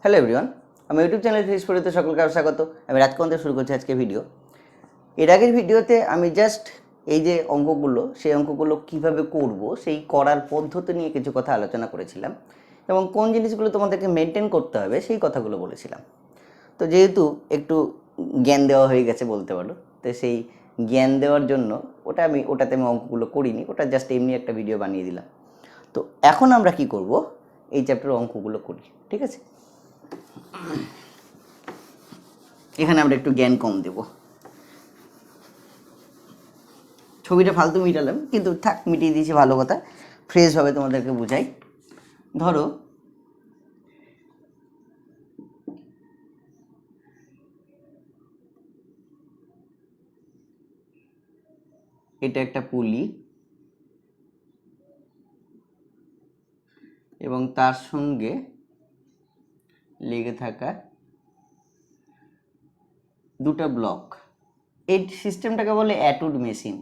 Hello everyone, আমি YouTube channel physics পড়িতে সকলকে স্বাগত। আমি রাজকান্ত শুরু করছি আজকে ভিডিও। এর আগের ভিডিওতে আমি জাস্ট এই যে অঙ্কগুলো, সেই অঙ্কগুলো কিভাবে করব সেই করার পদ্ধতি নিয়ে কিছু কথা আলোচনা করেছিলাম এবং কোন জিনিসগুলো তোমাদেরকে মেনটেন করতে হবে সেই কথাগুলো বলেছিলাম। তো যেহেতু একটু জ্ঞান দেওয়া হয়ে গেছে বলতে পারো, তো সেই জ্ঞান দেওয়ার জন্য ওটাতে আমি অঙ্কগুলো করিনি, ওটা জাস্ট এমনি একটা ভিডিও বানিয়ে দিলাম। তো এখন আমরা কি করব, এই চ্যাপ্টারের অঙ্কগুলো করি, ঠিক আছে? এখানে আমরা একটু জ্ঞান কম দেব, ছবিটা ফালতু মিটালাম কিন্তু থাক, মিটিয়ে দিয়েছি, ভালো কথা, ফ্রেশভাবে তোমাদেরকে বুঝাই। ধরো এটা একটা পুলি এবং তার সঙ্গে লেগে থাকা দুটো ব্লক। এই সিস্টেমটাকে বলে অ্যাটুড মেশিন।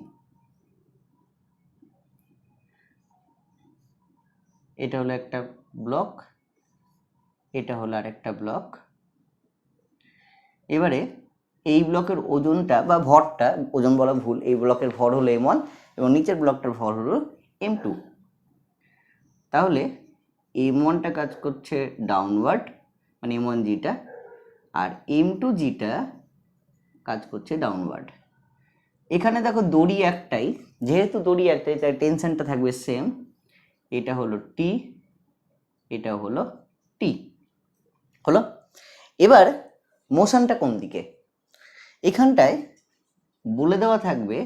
এটা হলো একটা ব্লক, এটা হলো আর একটা ব্লক। এবারে এই ব্লকের ওজনটা বা ভরটা, ওজন বলা ভুল, এই ব্লকের ভর হলো m1 এবং নিচের ব্লকটার ভর হলো m2। তাহলে m1টা কাজ করছে ডাউনওয়ার্ড, মানে m1 জিটা, আর m2 জিটা কাজ করছে ডাউনওয়ার্ড। এখানে দেখো দড়ি একটাই, যেহেতু দড়ি একটাই তাই টেনশনটা থাকবে সেম। এটা হলো টি, এটা হলো টি, হলো। এবার মোশনটা কোন দিকে, এখানটায় বলে দেওয়া থাকবে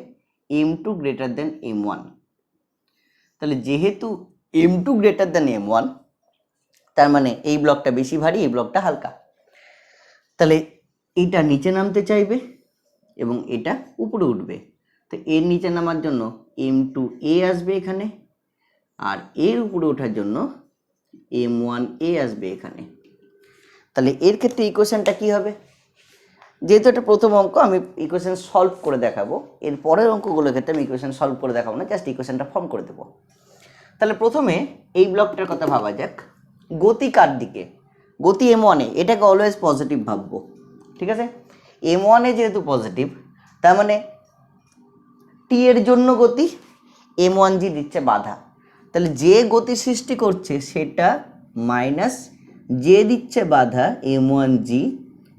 m2 গ্রেটার দেন m1। তাহলে যেহেতু m2 গ্রেটার দেন m1, তার মানে এই ব্লকটা বেশি ভারী, এই ব্লকটা হালকা। তাহলে এইটা নিচে নামতে চাইবে এবং এটা উপরে উঠবে। তো এর নিচে নামার জন্য m2a আসবে এখানে, আর এর উপরে ওঠার জন্য m1a আসবে এখানে। তাহলে এর ক্ষেত্রে ইকুয়েশনটা কি হবে? যেহেতু এটা প্রথম অঙ্ক, আমি ইকুয়েশন সলভ করে দেখাবো। এর পরের অঙ্কগুলোর ক্ষেত্রে আমি ইকুয়েশন সলভ করে দেখাবো না, জাস্ট ইকুয়েশনটা ফর্ম করে দেবো। তাহলে প্রথমে এই ব্লকটার কথা ভাবা যাক। গতি কার দিকে? গতি m1-এ, এটাকে অলওয়েজ পজিটিভ ভাববো, ঠিক আছে? m1-এ যেহেতু পজিটিভ, তার মানে টি এর জন্য গতি m1g দিচ্ছে বাধা। তাহলে যে গতি সৃষ্টি করছে সেটা মাইনাস যে দিচ্ছে বাধা m1g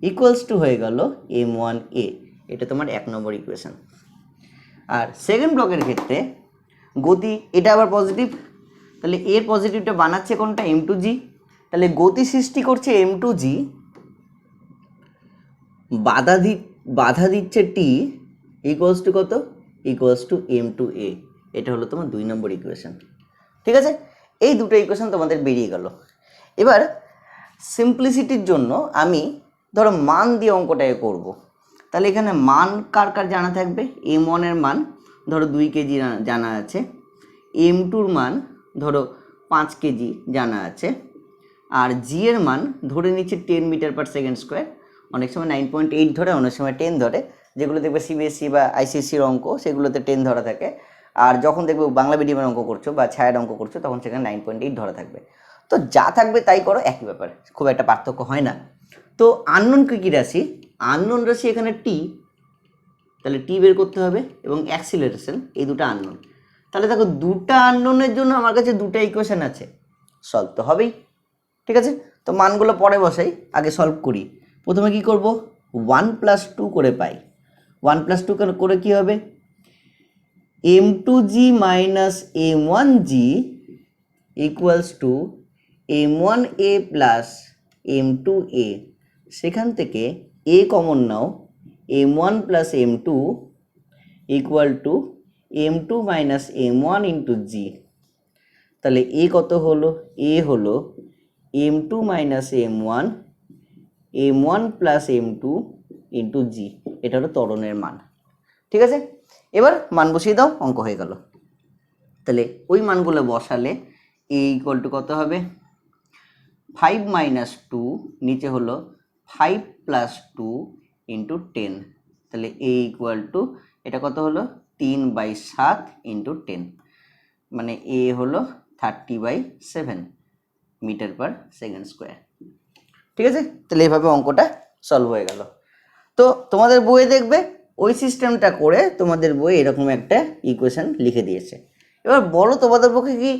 ইকুয়ালস টু হয়ে গেল m1a। এটা তোমার 1 নম্বর ইকুয়েশন। আর সেকেন্ড ব্লকের ক্ষেত্রে গতি, এটা আবার পজিটিভ, তাহলে এর পজিটিভটা বানাচ্ছে কোনটা? m2g। তাহলে গতি সৃষ্টি করছে m2g, বাধা দিচ্ছে টি, ইকুয়ালস টু কত? Equals to m2a। এটা হলো তোমার 2 নম্বর ইকুয়েশন, ঠিক আছে? এই দুটো ইকুয়েশন তোমাদের বেরিয়ে গেল। এবার সিম্পলিসিটির জন্য আমি ধরো মান দিয়ে অঙ্কটাকে করব। তাহলে এখানে মান কার কার জানা থাকবে? m1 এর মান ধরো 2 কেজি জানা আছে, m2 এর মান ধরো 5 কেজি জানা আছে, আর জি এর মান ধরে নিচ্ছে 10 মিটার পার সেকেন্ড স্কোয়ার। অনেক সময় 9.8 ধরে, অনেক সময় 10 ধরে। যেগুলো দেখবে সিবিএসসি বা আইসিএসসির অঙ্ক, সেগুলোতে 10 ধরা থাকে। আর যখন দেখবে বাংলা মিডিয়ামের অঙ্ক করছো বা ছায়ার অঙ্ক করছো, তখন সেখানে 9.8 ধরা থাকবে। তো যা থাকবে তাই করো, একই ব্যাপার, খুব একটা পার্থক্য হয় না। তো আননোন কী রাশি? আননোন রাশি এখানে টি, তাহলে টি বের করতে হবে, এবং অ্যাক্সিলারেশন, এই দুটো আননোন। তাহলে দেখো দুটো আননোনের জন্য আমার কাছে দুটো ইকুয়েশন আছে, সলভ তো হবেই, ঠিক আছে? তো মানগুলো পরে বসাই, আগে সলভ করি। প্রথমে কি করব? 1+2 করে পাই। 1+2 করে কি হবে? m2g minus m1g equals to m1a plus m2a। সেখান থেকে a common now, m1 plus m2 equal to m2 minus m1 into g। তাহলে a কত হলো? a হলো m2 minus m1, m1 plus m2 into g। এটা হলো ত্বরণের মান, ঠিক আছে? এবার মান বসিয়ে দাও, অঙ্ক হয়ে গেল। তাহলে ওই মানগুলো বসালে a ইকুয়াল টু কত হবে? 5 মাইনাস 2, নিচে হলো 5 প্লাস 2 ইন্টু 10। তাহলে a ইকুয়াল টু, এটা কত হলো? 3/7 ইন্টু 10, মানে a হলো 30/7 মিটার পার সেকেন্ড স্কোয়ার। ঠিক আছে, তাহলে এইভাবে অঙ্কটা সলভ হয়ে গেল। তো তোমাদের বইয়ে দেখবে ওই সিস্টেমটা করে তোমাদের বই এরকম একটা ইকুয়েশন লিখে দিয়েছে। এবার বলো তোমাদের পক্ষে কি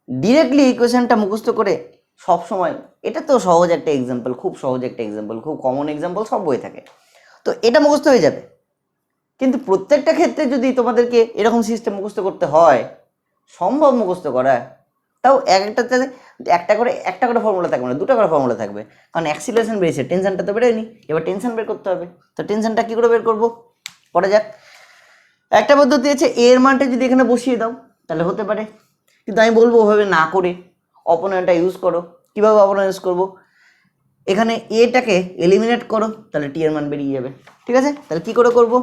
ডিরেক্টলি ইকুয়েশনটা মুখস্থ করে সব সময়, এটা তো সহজ একটা এক্সাম্পল, খুব সহজ একটা এক্সাম্পল, খুব কমন এক্সাম্পল, সব বই থাকে, তো এটা মুখস্থ হয়ে যাবে। কিন্তু প্রত্যেকটা ক্ষেত্রে যদি তোমাদেরকে এরকম সিস্টেম মুখস্থ করতে হয়, সম্ভব মুখস্থ করা, তাও একটা করে ফর্মুলা থাকবে না, দুটো করে ফর্মুলা থাকবে, কারণ অ্যাক্সিলারেশন বেড়েছে, টেনশনটা তো বেরোয়নি, এবার টেনশন বের করতে হবে। তো টেনশনটা কী করে বের করবো, করা যাক। একটা পদ্ধতি আছে, এর মানটা যদি এখানে বসিয়ে দাও তাহলে হতে পারে, কিন্তু আমি বলবো ওভাবে না করে অপোনেন্টটা ইউজ করো। কীভাবে অপোনেন্ট ইউজ করবো, এখানে এটাকে এলিমিনেট করো, তাহলে টি এর মান বেরিয়ে যাবে। ঠিক আছে, তাহলে কী করে করবো,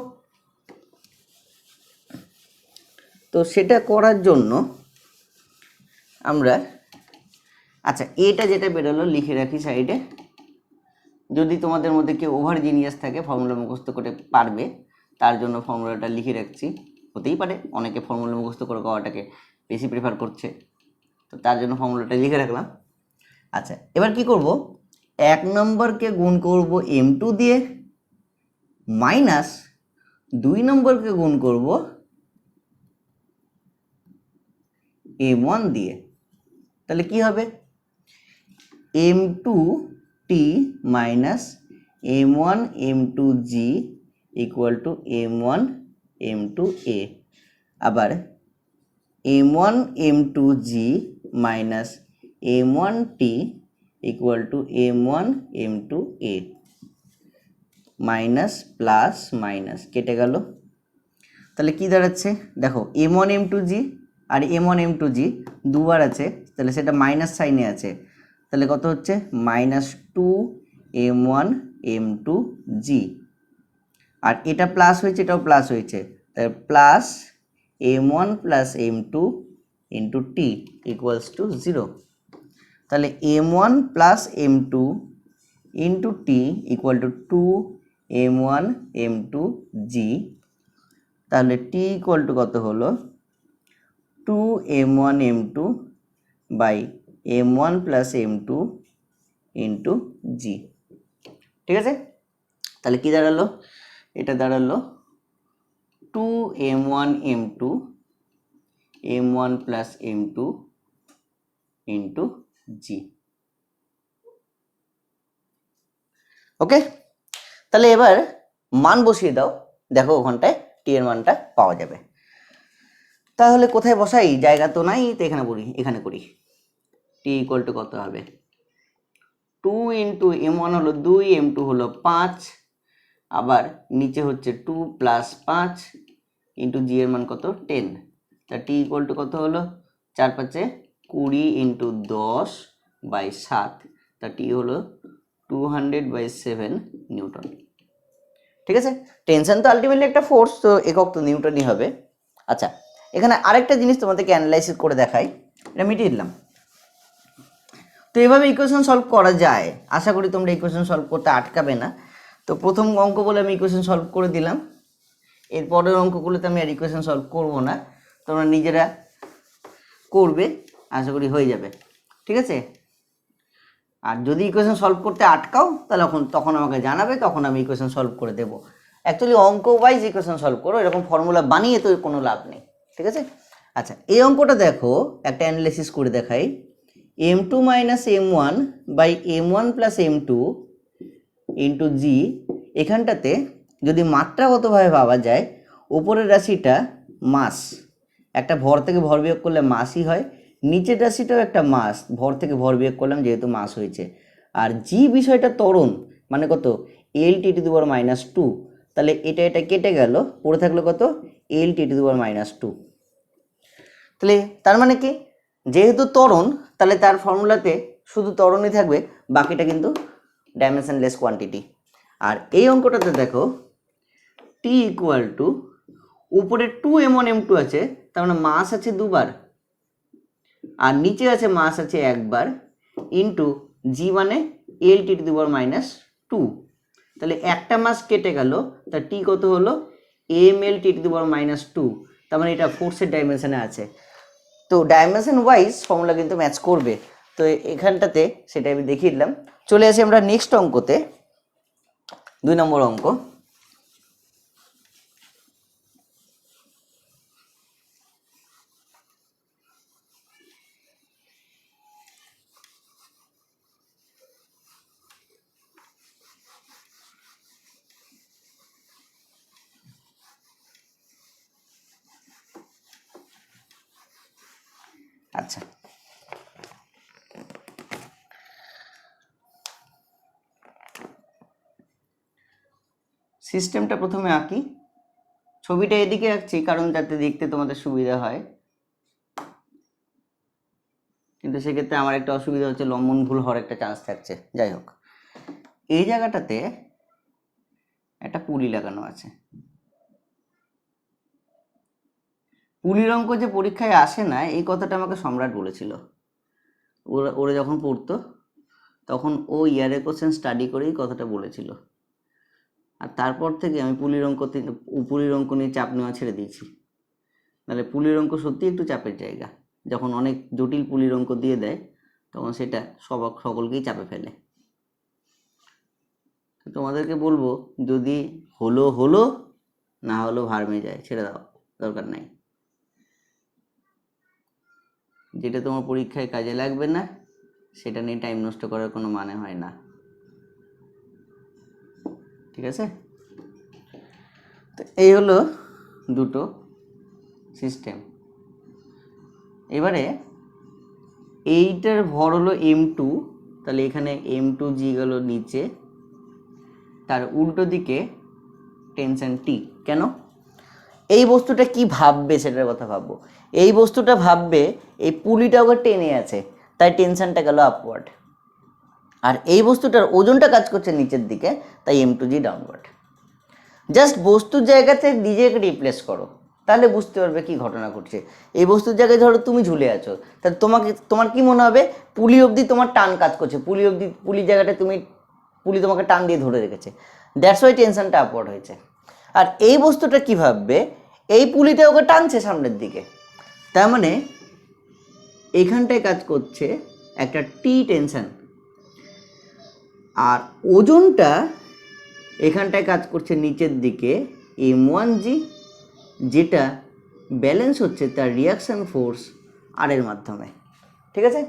তো সেটা করার জন্য আমরা, আচ্ছা এটা যেটা বেরোলো লিখে রাখি সাইডে, যদি তোমাদের মধ্যে কেউ ওভার জিনিয়াস থাকে ফর্মুলা মুখস্থ করে পারবে, তার জন্য ফর্মুলাটা লিখে রাখছি। হতেই পারে অনেকে ফর্মুলা মুখস্থ করে করাটাকে বেশি প্রেফার করছে, তো তার জন্য ফর্মুলাটা লিখে রাখলাম। আচ্ছা এবার কি করব, 1 নম্বরকে গুণ করব m2 দিয়ে, মাইনাস 2 নম্বরকে গুণ করব m1 দিয়ে। তাহলে কি হবে, m2t minus m1 m2g equal to m1 m2a, আবার m1 m2g minus m1t equal to m1 m2a, minus plus minus কেটে গেল, তাহলে কি দাঁড়াচ্ছে দেখো, m1 m2g আর m1 m2g দুবার আছে, তাহলে সেটা মাইনাস সাইনে আছে, তাহলে কত হচ্ছে মাইনাস 2 m1 m2g, আর এটা প্লাস হয়েছে এটাও প্লাস হয়েছে, তাহলে plus m1 plus m2 into T equals to 0, তাহলে m1 plus m2 into T equal two 2 m1 m2g, তাহলে টি ইকুয়াল টু কত হলো 2 m1 m2 by m1 plus m2 into জি। ঠিক আছে, তাহলে কি দাঁড়ালো, এটা দাঁড়ালো 2 m1 m2 m1 plus m2 into জি। ওকে, তাহলে এবার মান বসিয়ে দাও, দেখো ওখানটায় টি এর মানটা পাওয়া যাবে। তাহলে কোথায় বসাই, জায়গা তো নাই, তো এখানে করি, এখানে করি। টি ইকুয়াল টু কত হবে 2 ইন্টু m1 হলো 2, m2 হলো 5, আবার নিচে হচ্ছে 2 প্লাস 5 ইন্টু জি এর মান কত 10, তা টি ইকুয়াল টু কত হলো 4 5 20 ইন্টু 10 বাই 7, তা টি হলো 200/7 নিউটন। ঠিক আছে, টেনশন তো আলটিমেটলি একটা ফোর্স, তো একক তো নিউটনই হবে। আচ্ছা এখানে আরেকটা জিনিস তোমাদেরকে অ্যানালাইসিস করে দেখাই, এটা মিটিয়ে দিলাম। তো এভাবে ইকুয়েশন সলভ করা যায়, আশা করি তোমরা ইকুয়েশন সলভ করতে আটকাবে না। তো প্রথম অঙ্ক বলে আমি ইকুয়েশন সলভ করে দিলাম, এরপরের অঙ্কগুলোতে আমি আর ইকুয়েশন সলভ করব না, তোমরা নিজেরা করবে, আশা করি হয়ে যাবে। ঠিক আছে, আর যদি ইকুয়েশন সলভ করতে আটকাও তাহলে তখন আমাকে জানাবে, তখন আমি ইকুয়েশন সলভ করে দেবো। অ্যাকচুয়ালি অঙ্ক ওয়াইজ ইকুয়েশন সলভ করো, এরকম ফর্মুলা বানিয়ে তো কোনো লাভ নেই। ঠিক আছে, আচ্ছা এই অঙ্কটা দেখো, একটা অ্যানালাইসিস করে দেখাই। m2 minus m1 by m1 plus m2 into G, এখানটাতে যদি মাত্রাগতভাবে ভাবা যায়, উপরের রাশিটা মাস, একটা ভর থেকে ভর বিয়োগ করলে মাসই হয়, নিচের রাশিটাও একটা মাস, ভর থেকে ভর বিয়োগ করলাম যেহেতু মাস হয়েছে, আর জি বিষয়টা ত্বরণ, মানে কত L(t⁻²), তাহলে এটা কেটে গেল, পড়ে থাকলো কত L(t⁻²). তাহলে তার মানে কি, যেহেতু ত্বরণ তাহলে তার ফর্মুলাতে শুধু ত্বরণই থাকবে, বাকিটা কিন্তু ডাইমেনশনলেস কোয়ান্টিটি। আর এই অঙ্কটাতে দেখো টি ইকুয়াল টু, উপরে 2 m1 m2 আছে, তার মানে মাস আছে দুবার, আর নিচে আছে মাস আছে একবার, ইন্টু জি মানে L(t⁻²), তাহলে একটা মাস কেটে গেল, তা টি কত হলো mL(t⁻²), তার মানে এটা ফোর্সের ডাইমেনশনে আছে। তো ডাইমেনশন ওয়াইজ ফর্মুলা কিন্তু ম্যাচ করবে, তো এখানটাতে সেটা আমি দেখিয়ে দিলাম। চলে আসি আমরা নেক্সট অঙ্কতে, 2 নম্বর অঙ্ক। আচ্ছা, সিস্টেমটা প্রথমে আঁকি। ছবিটা এদিকে আঁকছি কারণ যাতে দেখতে তোমাদের সুবিধা হয়, কিন্তু সেক্ষেত্রে আমার একটা অসুবিধা হচ্ছে, লম্বন ভুল হওয়ার একটা চান্স থাকছে। যাই হোক, এই জায়গাটাতে একটা পুলি লাগানো আছে। পুলির অঙ্ক যে পরীক্ষায় আসে না, এই কথাটা আমাকে সম্রাট বলেছিল। ওরা যখন পড়তো তখন ও ইয়ারের কোশ্চেন স্টাডি করেই কথাটা বলেছিল। আর তারপর থেকে আমি পুলির অঙ্ক নিয়ে চাপ নেওয়া ছেড়ে দিয়েছি। নাহলে পুলির অঙ্ক সত্যি একটু চাপের জায়গা। যখন অনেক জটিল পুলির অঙ্ক দিয়ে দেয় তখন সেটা সকলকেই চাপে ফেলে। তোমাদেরকে বলবো, যদি হলো না হলো ভার্মে যায়, ছেড়ে দাও, দরকার নাই। যেটা তোমার পরীক্ষায় কাজে লাগবে না সেটা নিয়ে টাইম নষ্ট করার কোনো মানে হয় না, ঠিক আছে? তো এই হলো দুটো সিস্টেম। এবারে এইটার ভর হলো m2, তাহলে এখানে m2g গেল নিচে, তার উল্টো দিকে টেনশন t। কেন? এই বস্তুটা কি ভাববে সেটার কথা ভাববো। এই বস্তুটা ভাববে এই পুলিটা ওকে টেনে আছে, তাই টেনশনটা গেল আপওয়ার্ড। আর এই বস্তুটার ওজনটা কাজ করছে নিচের দিকে, তাই m2g ডাউনওয়ার্ড। জাস্ট বস্তুর জায়গাতে নিজেকে রিপ্লেস করো, তাহলে বুঝতে পারবে কি ঘটনা ঘটছে। এই বস্তুর জায়গায় ধরো তুমি ঝুলে আছো, তাহলে তোমার কি মনে হবে? পুলি অবধি তোমার টান কাজ করছে, পুলির জায়গাটা পুলি তোমাকে টান দিয়ে ধরে রেখেছে, দ্যাটস ওয়াই টেনশনটা আপওয়ার্ড হয়েছে। আর এই বস্তুটা কি ভাববে? এই পুলিটা ওকে টানছে সামনের দিকে, তার মানে এখানটায় কাজ করছে একটা টি টেনশন, আর ওজনটা এখানটায় কাজ করছে নিচের দিকে m1g, যেটা ব্যালেন্স হচ্ছে তার রিয়াকশান ফোর্স আর এর মাধ্যমে, ঠিক আছে?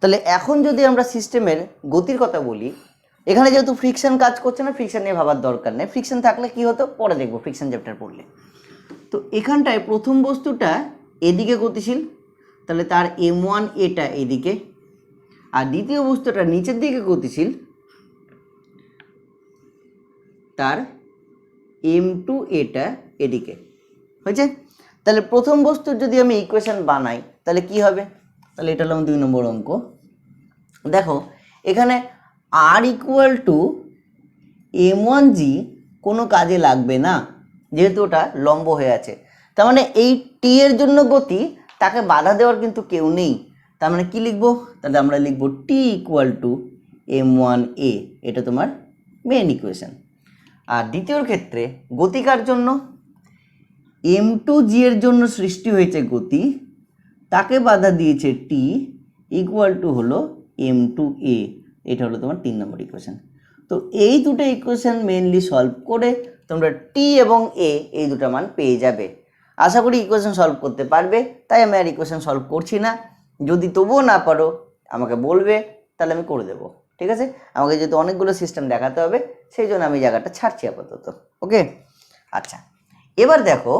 তাহলে এখন যদি আমরা সিস্টেমের গতির কথা বলি, এখানে যেহেতু ফ্রিকশন কাজ করছে না, ফ্রিকশন নিয়ে ভাবার দরকার নেই। ফ্রিকশন থাকলে কি হতো পরে দেখবো, ফ্রিকশন চ্যাপ্টার পড়লে। তো এখানটায় প্রথম বস্তুটা এদিকে গতিশীল, তাহলে তার m1 এটা এদিকে, আর দ্বিতীয় বস্তুটা নিচের দিকে গতিশীল, তার m2 এটা এদিকে হয়েছে। তাহলে প্রথম বস্তুর যদি আমি ইকুয়েশন বানাই তাহলে কি হবে? তাহলে এটা হলো 2 নম্বর অঙ্ক। দেখো এখানে r ইকুয়াল টু m1g কোনো কাজে লাগবে না, যেহেতু ওটা লম্ব হয়ে আছে। তার মানে এই টি এর জন্য গতি, তাকে বাধা দেওয়ার কিন্তু কেউ নেই। তার মানে কি লিখবো? তাহলে আমরা লিখবো টি ইকুয়াল টু m1a, এটা তোমার মেন ইকুয়েশন। আর দ্বিতীয়র ক্ষেত্রে গতিকার জন্য m2g এর জন্য সৃষ্টি হয়েছে গতি, তাকে বাধা দিয়েছে টি, ইকুয়াল টু হলো m2a, এটা হলো তোমার 3 নম্বর ইকুয়েশন। তো এই দুটো ইকুয়েশন মেনলি সলভ করে তোমরা টি এবং এ এই দুটো মান পেয়ে যাবে। আশা করি ইকুয়েশন সলভ করতে পারবে, তাই আমি আর ইকুয়েশন সলভ করছি না। যদি তবুও না পারো আমাকে বলবে, তাহলে আমি করে দেবো, ঠিক আছে? আমাকে যেহেতু অনেকগুলো সিস্টেম দেখাতে হবে, সেই জন্য আমি জায়গাটা ছাড়ছি আপাতত। ওকে, আচ্ছা, এবার দেখো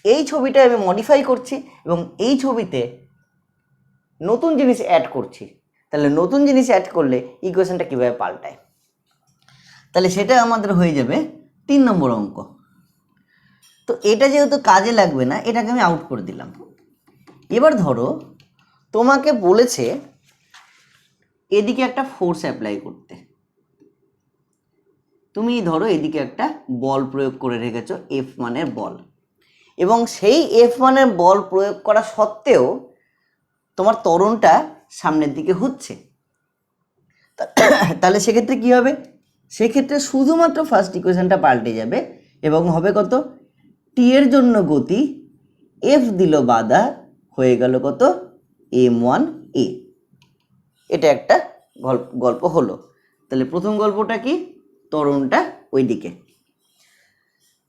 এই ছবিটা আমি মডিফাই করছি এবং এই ছবিতে নতুন জিনিস অ্যাড করছি। তাহলে নতুন জিনিস অ্যাড করলে ইকুয়েশনটা কীভাবে পাল্টায়, তাহলে সেটা আমাদের হয়ে যাবে 3 নম্বর অঙ্ক। তো এটা যেহেতু কাজে লাগবে না, এটাকে আমি আউট করে দিলাম। এবার ধরো তোমাকে বলেছে এদিকে একটা ফোর্স অ্যাপ্লাই করতে, তুমি ধরো এদিকে একটা বল প্রয়োগ করে রেখেছো, এফ মানের বল, এবং সেই এফ মানের বল প্রয়োগ করা সত্ত্বেও তোমার ত্বরণটা সামনের দিকে হচ্ছে। তাহলে সেক্ষেত্রে কি হবে? সেক্ষেত্রে শুধুমাত্র ফার্স্ট ইকুয়েশনটা পাল্টে যাবে এবং হবে কত? টি এর জন্য গতি, এফ দিল বাধা, হয়ে গেল কত? m1a। এটা একটা গল্প হলো। তাহলে প্রথম গল্পটা কি, ত্বরণটা ওইদিকে।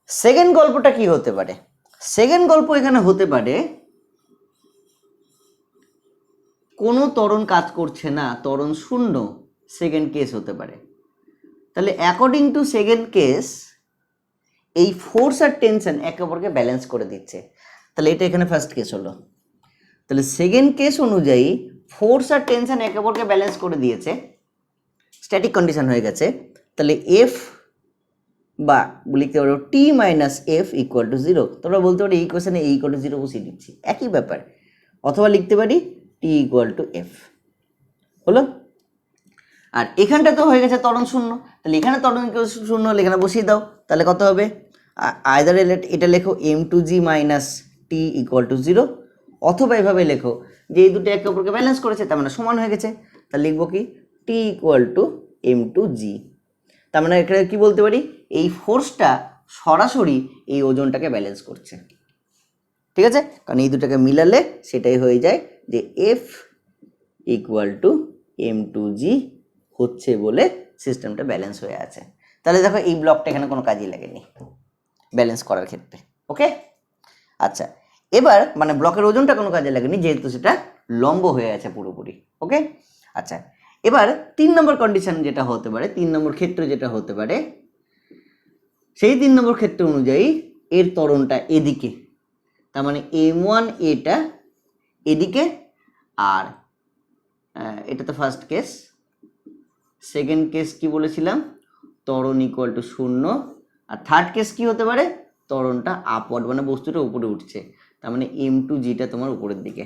সেকেন্ড গল্পটা কি হতে পারে, সেকেন্ড গল্প এখানে হতে পারে কোনো ত্বরণ কাজ করছে না, ত্বরণ শূন্য, সেকেন্ড কেস হতে পারে। তাহলে অ্যাকর্ডিং টু সেকেন্ড কেস এই ফোর্স আর টেনশন একে অপরকে ব্যালেন্স করে দিচ্ছে। তাহলে এটা এখানে ফার্স্ট কেস হলো। তাহলে সেকেন্ড কেস অনুযায়ী ফোর্স আর টেনশন একে অপরকে ব্যালেন্স করে দিয়েছে, স্ট্যাটিক কন্ডিশন হয়ে গেছে। তাহলে এফ বা লিখতে পারো টি মাইনাস এফ ইকুয়াল টু 0। তোমরা বলতে পারো এই কোয়েশনে এ ইকুয়াল টু 0 বসিয়ে দিচ্ছি, একই ব্যাপার। অথবা লিখতে পারি টি ইকুয়াল টু এফ, হলো। আর এখানটা তো হয়ে গেছে ত্বরণ শূন্য, তাহলে এখানে ত্বরণ শূন্য হলে এখানে বসিয়ে দাও। তাহলে কত হবে, আইদার এটা লেখো m2g minus T equal to 0, অথবা এভাবে লেখো যে এই দুটো একে অপরকে ব্যালেন্স করেছে, তার মানে সমান হয়ে গেছে। তাহলে লিখবো কি টি ইকুয়াল টু m2g। তার মানে এখানে কি বলতে পারি, এই ফোর্সটা সরাসরি এই ওজনটাকে ব্যালেন্স করছে, ঠিক আছে। কারণ এই দুটাকে মিলালে সেটাই হয়ে যায় যে এফ ইকুয়াল টু m2g হচ্ছে বলে সিস্টেমটা ব্যালেন্স হয়ে আছে। তাহলে দেখো এই ব্লকটা এখানে কোনো কাজই লাগেনি ব্যালেন্স করার ক্ষেত্রে, ওকে। আচ্ছা, এবার মানে ব্লকের ওজনটা কোনো কাজে লাগেনি যেহেতু সেটা লম্ব হয়ে আছে পুরোপুরি, ওকে। আচ্ছা, এবার 3 নম্বর কন্ডিশন যেটা হতে পারে, 3 নম্বর ক্ষেত্র যেটা হতে পারে, সেই 3 নম্বর ক্ষেত্র অনুযায়ী এর ত্বরণটা এদিকে, তার মানে m1 এটা এদিকে, আর এটা তো ফার্স্ট কেস। সেকেন্ড কেস কি বলেছিলাম, ত্বরণ ইকুয়াল টু 0। আর থার্ড কেস কি হতে পারে, ত্বরণটা আপওয়ার্ড মানে বস্তুটা উপরে উঠছে, তার মানে m2gটা তোমার উপরের দিকে।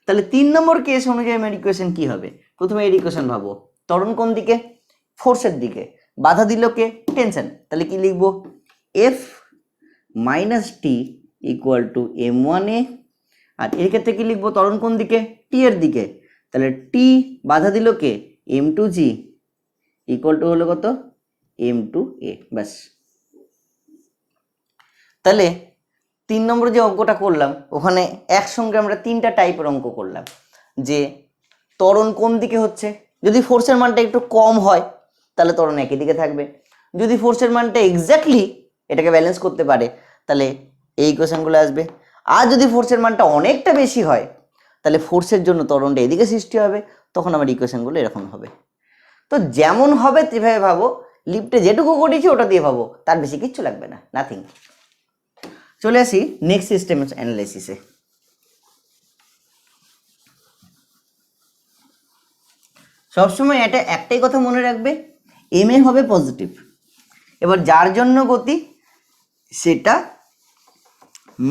তাহলে 3 নম্বর কেস অনুযায়ী আমার ইকুয়েশন কি হবে, প্রথমে এর ইকুয়েশন ভাবো, ত্বরণ কোন দিকে, ফোর্সের দিকে, বাধা দিল কে, টেনশন। তাহলে কি লিখবো, এফ মাইনাস টি ইকুয়াল টু m1a। আর এর ক্ষেত্রে কি লিখবো, ত্বরণ কোন দিকে, টি এর দিকে, তাহলে টি বাধা দিল কে, m2g ইকুয়াল টু হলো কত, m2a, ব্যাস। তাহলে 3 নম্বর যে অঙ্কটা করলাম ওখানে একসঙ্গে আমরা 3টা টাইপের অঙ্ক করলাম, যে ত্বরণ কোন দিকে হচ্ছে, যদি ফোর্সের মানটা একটু কম হয় তাহলে ত্বরণ একই দিকে থাকবে, যদি ফোর্সের মানটা এক্স্যাক্টলি এটাকে ব্যালেন্স করতে পারে তাহলে এই ইকুয়েশনগুলো আসবে। আর যদি ফোর্সের মানটা অনেকটা বেশি হয় তাহলে ফোর্সের জন্য ত্বরণটা এদিকে সৃষ্টি হবে, তখন আমার ইকুয়েশনগুলো এরকম হবে। তো যেমন হবে সেভাবে ভাবো, লিফটে যেটুকু করেছি ওটা দিয়ে ভাবো, তার বেশি কিচ্ছু লাগবে না, নাথিং। চলে আসি নেক্সট সিস্টেম অ্যানালাইসিসে। সবসময় এটা একটাই কথা মনে রাখবে, এম এ হবে পজিটিভ। এবার যার জন্য গতি সেটা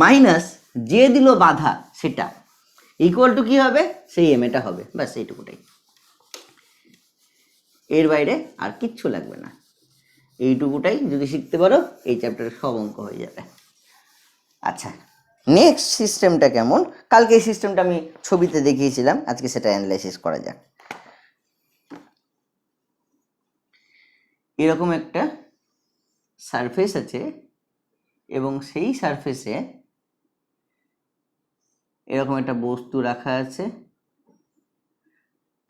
মাইনাস যে দিল বাধা সেটা ইকুয়াল টু কি হবে, সেই এম এটা হবে, ব্যাস এইটুকুটাই, এর বাইরে আর কিচ্ছু লাগবে না। এইটুকুটাই যদি শিখতে পারো এই চ্যাপ্টারের সব অঙ্ক হয়ে যাবে। আচ্ছা, নেক্সট সিস্টেমটা কেমন, কালকে এই সিস্টেমটা আমি ছবিতে দেখিয়েছিলাম, আজকে সেটা অ্যানালাইসিস করা যাক। এরকম একটা সারফেস আছে এবং সেই সারফেসে এরকম একটা বস্তু রাখা আছে,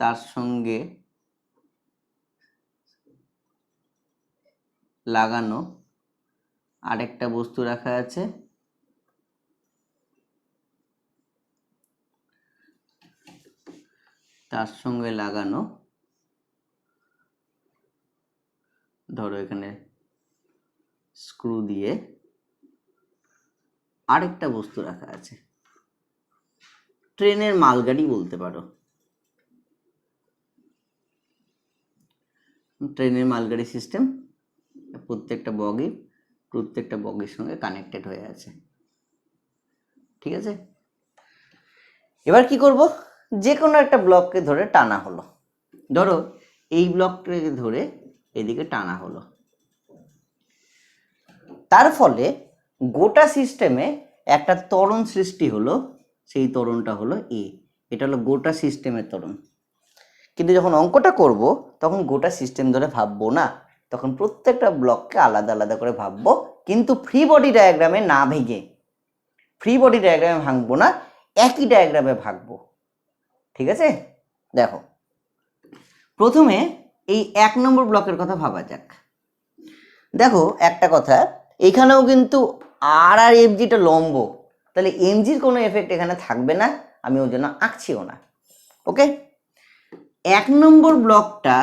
তার সঙ্গে লাগানো আরেকটা বস্তু রাখা আছে, তার সঙ্গে লাগানো ধরো এখানে স্ক্রু দিয়ে আরেকটা বস্তু রাখা আছে, ট্রেনের মালগাড়ি বলতে পারো, ট্রেনের মালগাড়ি সিস্টেম। প্রত্যেকটা বগির সঙ্গে কানেক্টেড হয়ে আছে, ঠিক আছে। এবার কি করব, যে কোনো একটা ব্লককে ধরে টানা হলো, ধরো এই ব্লকটাকে ধরে এদিকে টানা হলো, তার ফলে গোটা সিস্টেমে একটা ত্বরণ সৃষ্টি হলো, সেই ত্বরণটা হলো এ। এটা হলো গোটা সিস্টেমের ত্বরণ। কিন্তু যখন অঙ্কটা করব তখন গোটা সিস্টেম ধরে ভাববো না, তখন প্রত্যেকটা ব্লককে আলাদা আলাদা করে ভাববো, কিন্তু ফ্রি বডি ডায়াগ্রামে না ভেঙে, ফ্রি বডি ডায়াগ্রামে ভাঙবো না, একই ডায়াগ্রামে ভাঙবো, ঠিক আছে। দেখো প্রথমে এই 1 নম্বর ব্লকের কথা ভাবা যাক। দেখো একটা কথা, এখানেও কিন্তু আর আর এফজিটা লম্ব, তাহলে এমজির কোনো এফেক্ট এখানে থাকবে না, আমি ওই জন্য আঁকছিও না। ওকে, 1 নম্বর ব্লকটা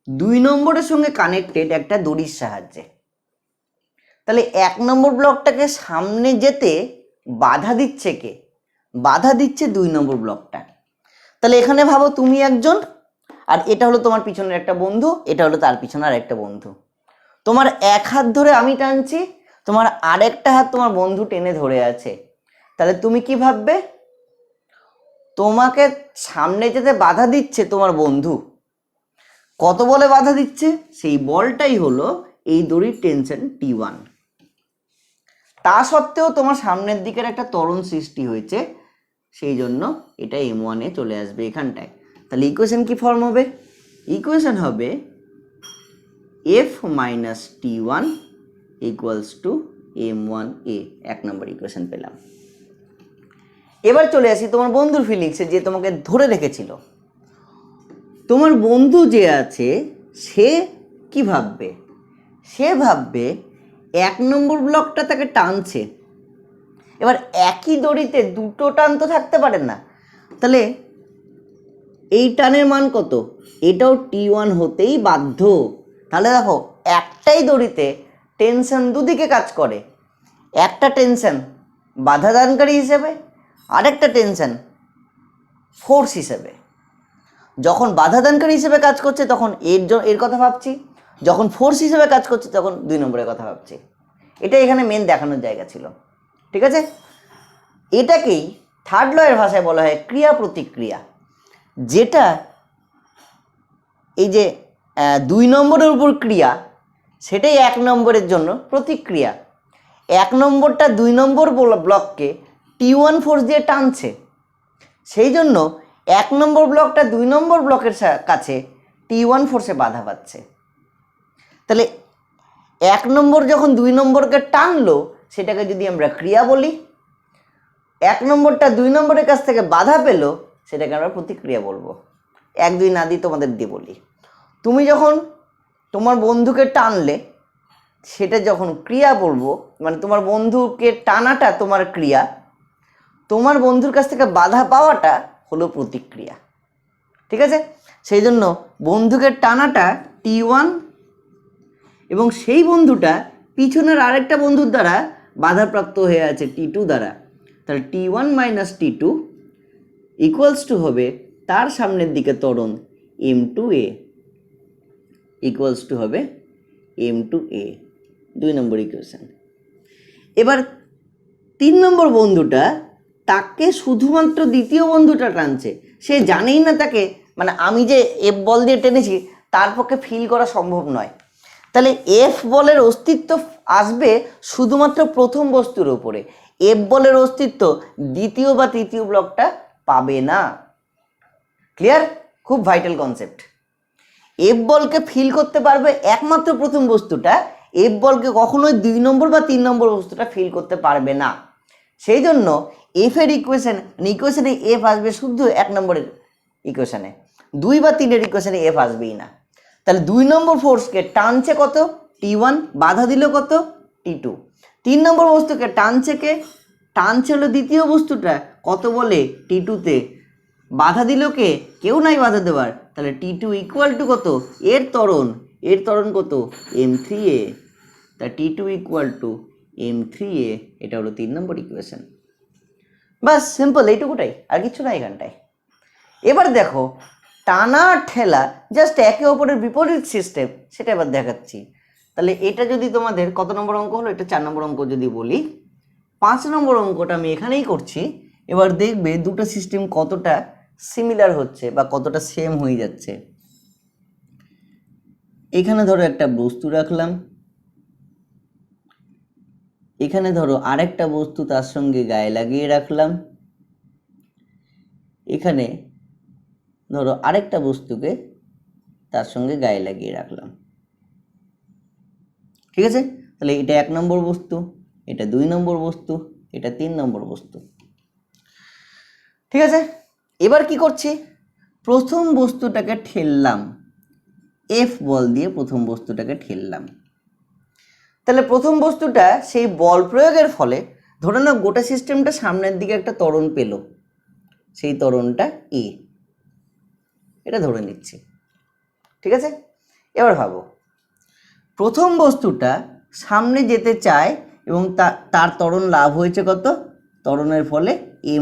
2 নম্বরের সঙ্গে কানেক্টেড একটা দড়ির সাহায্যে, তাহলে 1 নম্বর ব্লকটাকে সামনে যেতে বাধা দিচ্ছে কে? বাধা দিচ্ছে 2 নম্বর ব্লকটা। তাহলে এখানে ভাবো তুমি একজন, আর এটা হলো তোমার পিছনের একটা বন্ধু, এটা হলো তার পিছনে আর একটা বন্ধু। তোমার এক হাত ধরে আমি টানছি, তোমার আরেকটা হাত তোমার বন্ধু টেনে ধরে আছে। তাহলে তুমি কি ভাববে? তোমাকে সামনে যেতে বাধা দিচ্ছে তোমার বন্ধু। কত বলে বাধা দিচ্ছে? সেই বলটাই হলো এই দড়ির টেনশন T1। তা সত্ত্বেও তোমার সামনের দিকের একটা ত্বরণ সৃষ্টি হয়েছে, সেই জন্য এটা M1 এ চলে আসবে এখানটায়। তাহলে ইকুয়েশন কি ফর্ম হবে? ইকুয়েশন হবে F minus T1 equals to M1A। 1 number equation পেলাম। এবার চলে আসি তোমার বন্ধুর ফিলিংসে, যে তোমাকে ধরে রেখেছিল। তোমার বন্ধু যে আছে সে কি ভাববে? সে ভাববে 1 নম্বর ব্লকটা তাকে টানছে। এবার একই দড়িতে দুটো টান তো থাকতে পারে না, তাহলে এই টানের মান কত? এটাও T1 হতেই বাধ্য। তাহলে দেখো, একটাই দড়িতে টেনশন দুদিকে কাজ করে। একটা টেনশন বাধাদানকারী হিসেবে, আরেকটা টেনশন ফোর্স হিসেবে। যখন বাধাদানকারী হিসেবে কাজ করছে তখন এর কথা ভাবছি, যখন ফোর্স হিসেবে কাজ করছে তখন 2 নম্বরের কথা ভাবছি। এটা এখানে মেন দেখানোর জায়গা ছিল। ঠিক আছে, এটাকেই থার্ড লয়ের ভাষায় বলা হয় ক্রিয়া প্রতিক্রিয়া। যেটা এই যে 2 নম্বরের উপর ক্রিয়া, সেটাই 1 নম্বরের জন্য প্রতিক্রিয়া। 1 নম্বরটা 2 নম্বর ব্লককে T1 ফোর্স দিয়ে টানছে, সেই জন্য 1 নম্বর ব্লকটা 2 নম্বর ব্লকের কাছে T1 ফোর্সে বাধা পাচ্ছে। তাহলে 1 নম্বর যখন 2 নম্বরকে টানলো, সেটাকে যদি আমরা ক্রিয়া বলি, 1 নম্বরটা 2 নম্বরের কাছ থেকে বাধা পেল, সেটাকে আমরা প্রতিক্রিয়া বলবো। 1 2 না দিয়ে তোমাদের দিয়ে বলি, তুমি যখন তোমার বন্ধুকে টানলে সেটা যখন ক্রিয়া বলবো, মানে তোমার বন্ধুকে টানাটা তোমার ক্রিয়া, তোমার বন্ধুর কাছ থেকে বাধা পাওয়াটা হলো প্রতিক্রিয়া। ঠিক আছে, সেই জন্য বন্ধুকে টানাটা T1 এবং সেই বন্ধুটা পিছনের আরেকটা বন্ধুর দ্বারা বাধাপ্রাপ্ত হয়ে আছে T2 দ্বারা। তাহলে T1 minus T2 equals to হবে তার সামনের দিকে ত্বরণ M2A ইকুয়ালস টু হবে M2A। 2 নম্বর ইকুয়েশন। এবার 3 নম্বর বন্ধুটা, তাকে শুধুমাত্র দ্বিতীয় বন্ধুটা টানছে, সে জানেই না তাকে, মানে আমি যে এফ বল দিয়ে টেনেছি তার পক্ষে ফিল করা সম্ভব নয়। তাহলে এফ বলের অস্তিত্ব আসবে শুধুমাত্র প্রথম বস্তুর উপরে, এফ বলের অস্তিত্ব দ্বিতীয় বা তৃতীয় ব্লকটা পাবে না। ক্লিয়ার? খুব ভাইটাল কনসেপ্ট। এফ বলকে ফিল করতে পারবে একমাত্র প্রথম বস্তুটা, এফ বলকে কখনোই 2 নম্বর বা 3 নম্বর বস্তুটা ফিল করতে পারবে না। সেই জন্য এফ এর ইকুয়েশনে এফ আসবে শুধু 1 নম্বরের ইকুয়েশনে, 2 বা 3 ইকুয়েশনে এফ আসবেই না। তাহলে 2 নম্বর ফোর্সকে টানছে কত? T1, বাধা দিল কত? T2। 3 নম্বর বস্তুকে টানছে হলো দ্বিতীয় বস্তুটা, কত বলে? T2-তে। বাধা দিল কে? কেউ নাই বাধা দেওয়ার। তাহলে T2 ইকুয়াল টু কত? এর ত্বরণ কত? M3A। তা T2 ইকুয়াল টু M3A, এটা হলো 3 নম্বর ইকুয়েশন। বাস, সিম্পল, এইটুকুটাই, আর কিছু না এখানটায়। এবার দেখো, টানা ঠেলা জাস্ট একে অপরের বিপরীত সিস্টেম, সেটা এবার দেখাচ্ছি। তাহলে এটা যদি তোমাদের কত নম্বর অঙ্ক হলো? এটা 4 নম্বর অঙ্ক যদি বলি, 5 নম্বর অঙ্কটা আমি এখানেই করছি। এবার দেখবে দুটো সিস্টেম কতটা সিমিলার হচ্ছে বা কতটা সেম হয়ে যাচ্ছে। এখানে ধরো একটা বস্তু রাখলাম, এখানে ধরো আরেকটা বস্তু তার সঙ্গে গায়ে লাগিয়ে রাখলাম, এখানে ধরো আরেকটা বস্তুকে তার সঙ্গে গায়ে লাগিয়ে রাখলাম। ঠিক আছে, তাহলে এটা 1 নম্বর বস্তু, এটা 2 নম্বর বস্তু, এটা 3 নম্বর বস্তু। ঠিক আছে, এবার কি করছি? প্রথম বস্তুটাকে ঠেললাম, এফ বল দিয়ে প্রথম বস্তুটাকে ঠেললাম, তাহলে প্রথম বস্তুটা সেই বল প্রয়োগের ফলে ধরে নাও গোটা সিস্টেমটা সামনের দিকে একটা ত্বরণ পেল, সেই ত্বরণটা এ, এটা ধরে নিচ্ছি। ঠিক আছে, এবার ভাবো প্রথম বস্তুটা সামনে যেতে চায় এবং তার ত্বরণ লাভ হয়েছে কত, ত্বরণের ফলে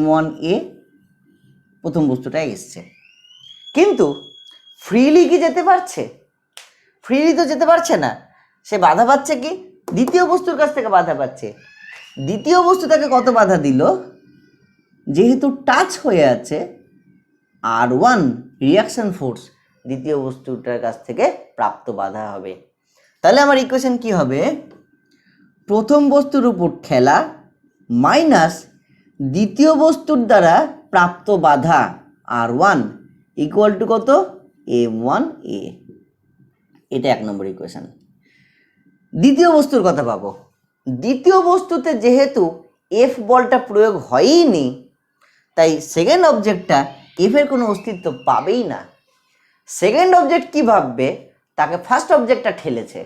m1a প্রথম বস্তুটা এসছে, কিন্তু ফ্রিলি কি যেতে পারছে? ফ্রিলি তো যেতে পারছে না, সে বাধা পাচ্ছে কি, দ্বিতীয় বস্তুর কাছ থেকে বাধা পাচ্ছে। দ্বিতীয় বস্তু তাকে কত বাধা দিল, যেহেতু টাচ হয়ে আছে R1 রিয়াকশন ফোর্স দ্বিতীয় বস্তুটার কাছ থেকে প্রাপ্ত বাধা হবে। তাহলে আমার ইকুয়েশন কি হবে, প্রথম বস্তুর উপর ঠেলা মাইনাস দ্বিতীয় বস্তুর দ্বারা প্রাপ্ত বাধা R1 ইকুয়াল টু কত, m1a। এটা 1 নম্বর ইকুয়েশন। দ্বিতীয় বস্তুর কথা পাবো, দ্বিতীয় বস্তুতে যেহেতু এফ বলটা প্রয়োগ হয়ইনি, তাই সেকেন্ড অবজেক্টটা এফ এর কোনো অস্তিত্ব পাবেই না। সেকেন্ড অবজেক্ট কি ভাববে, তাকে ফার্স্ট অবজেক্টটা ঠেলেছে,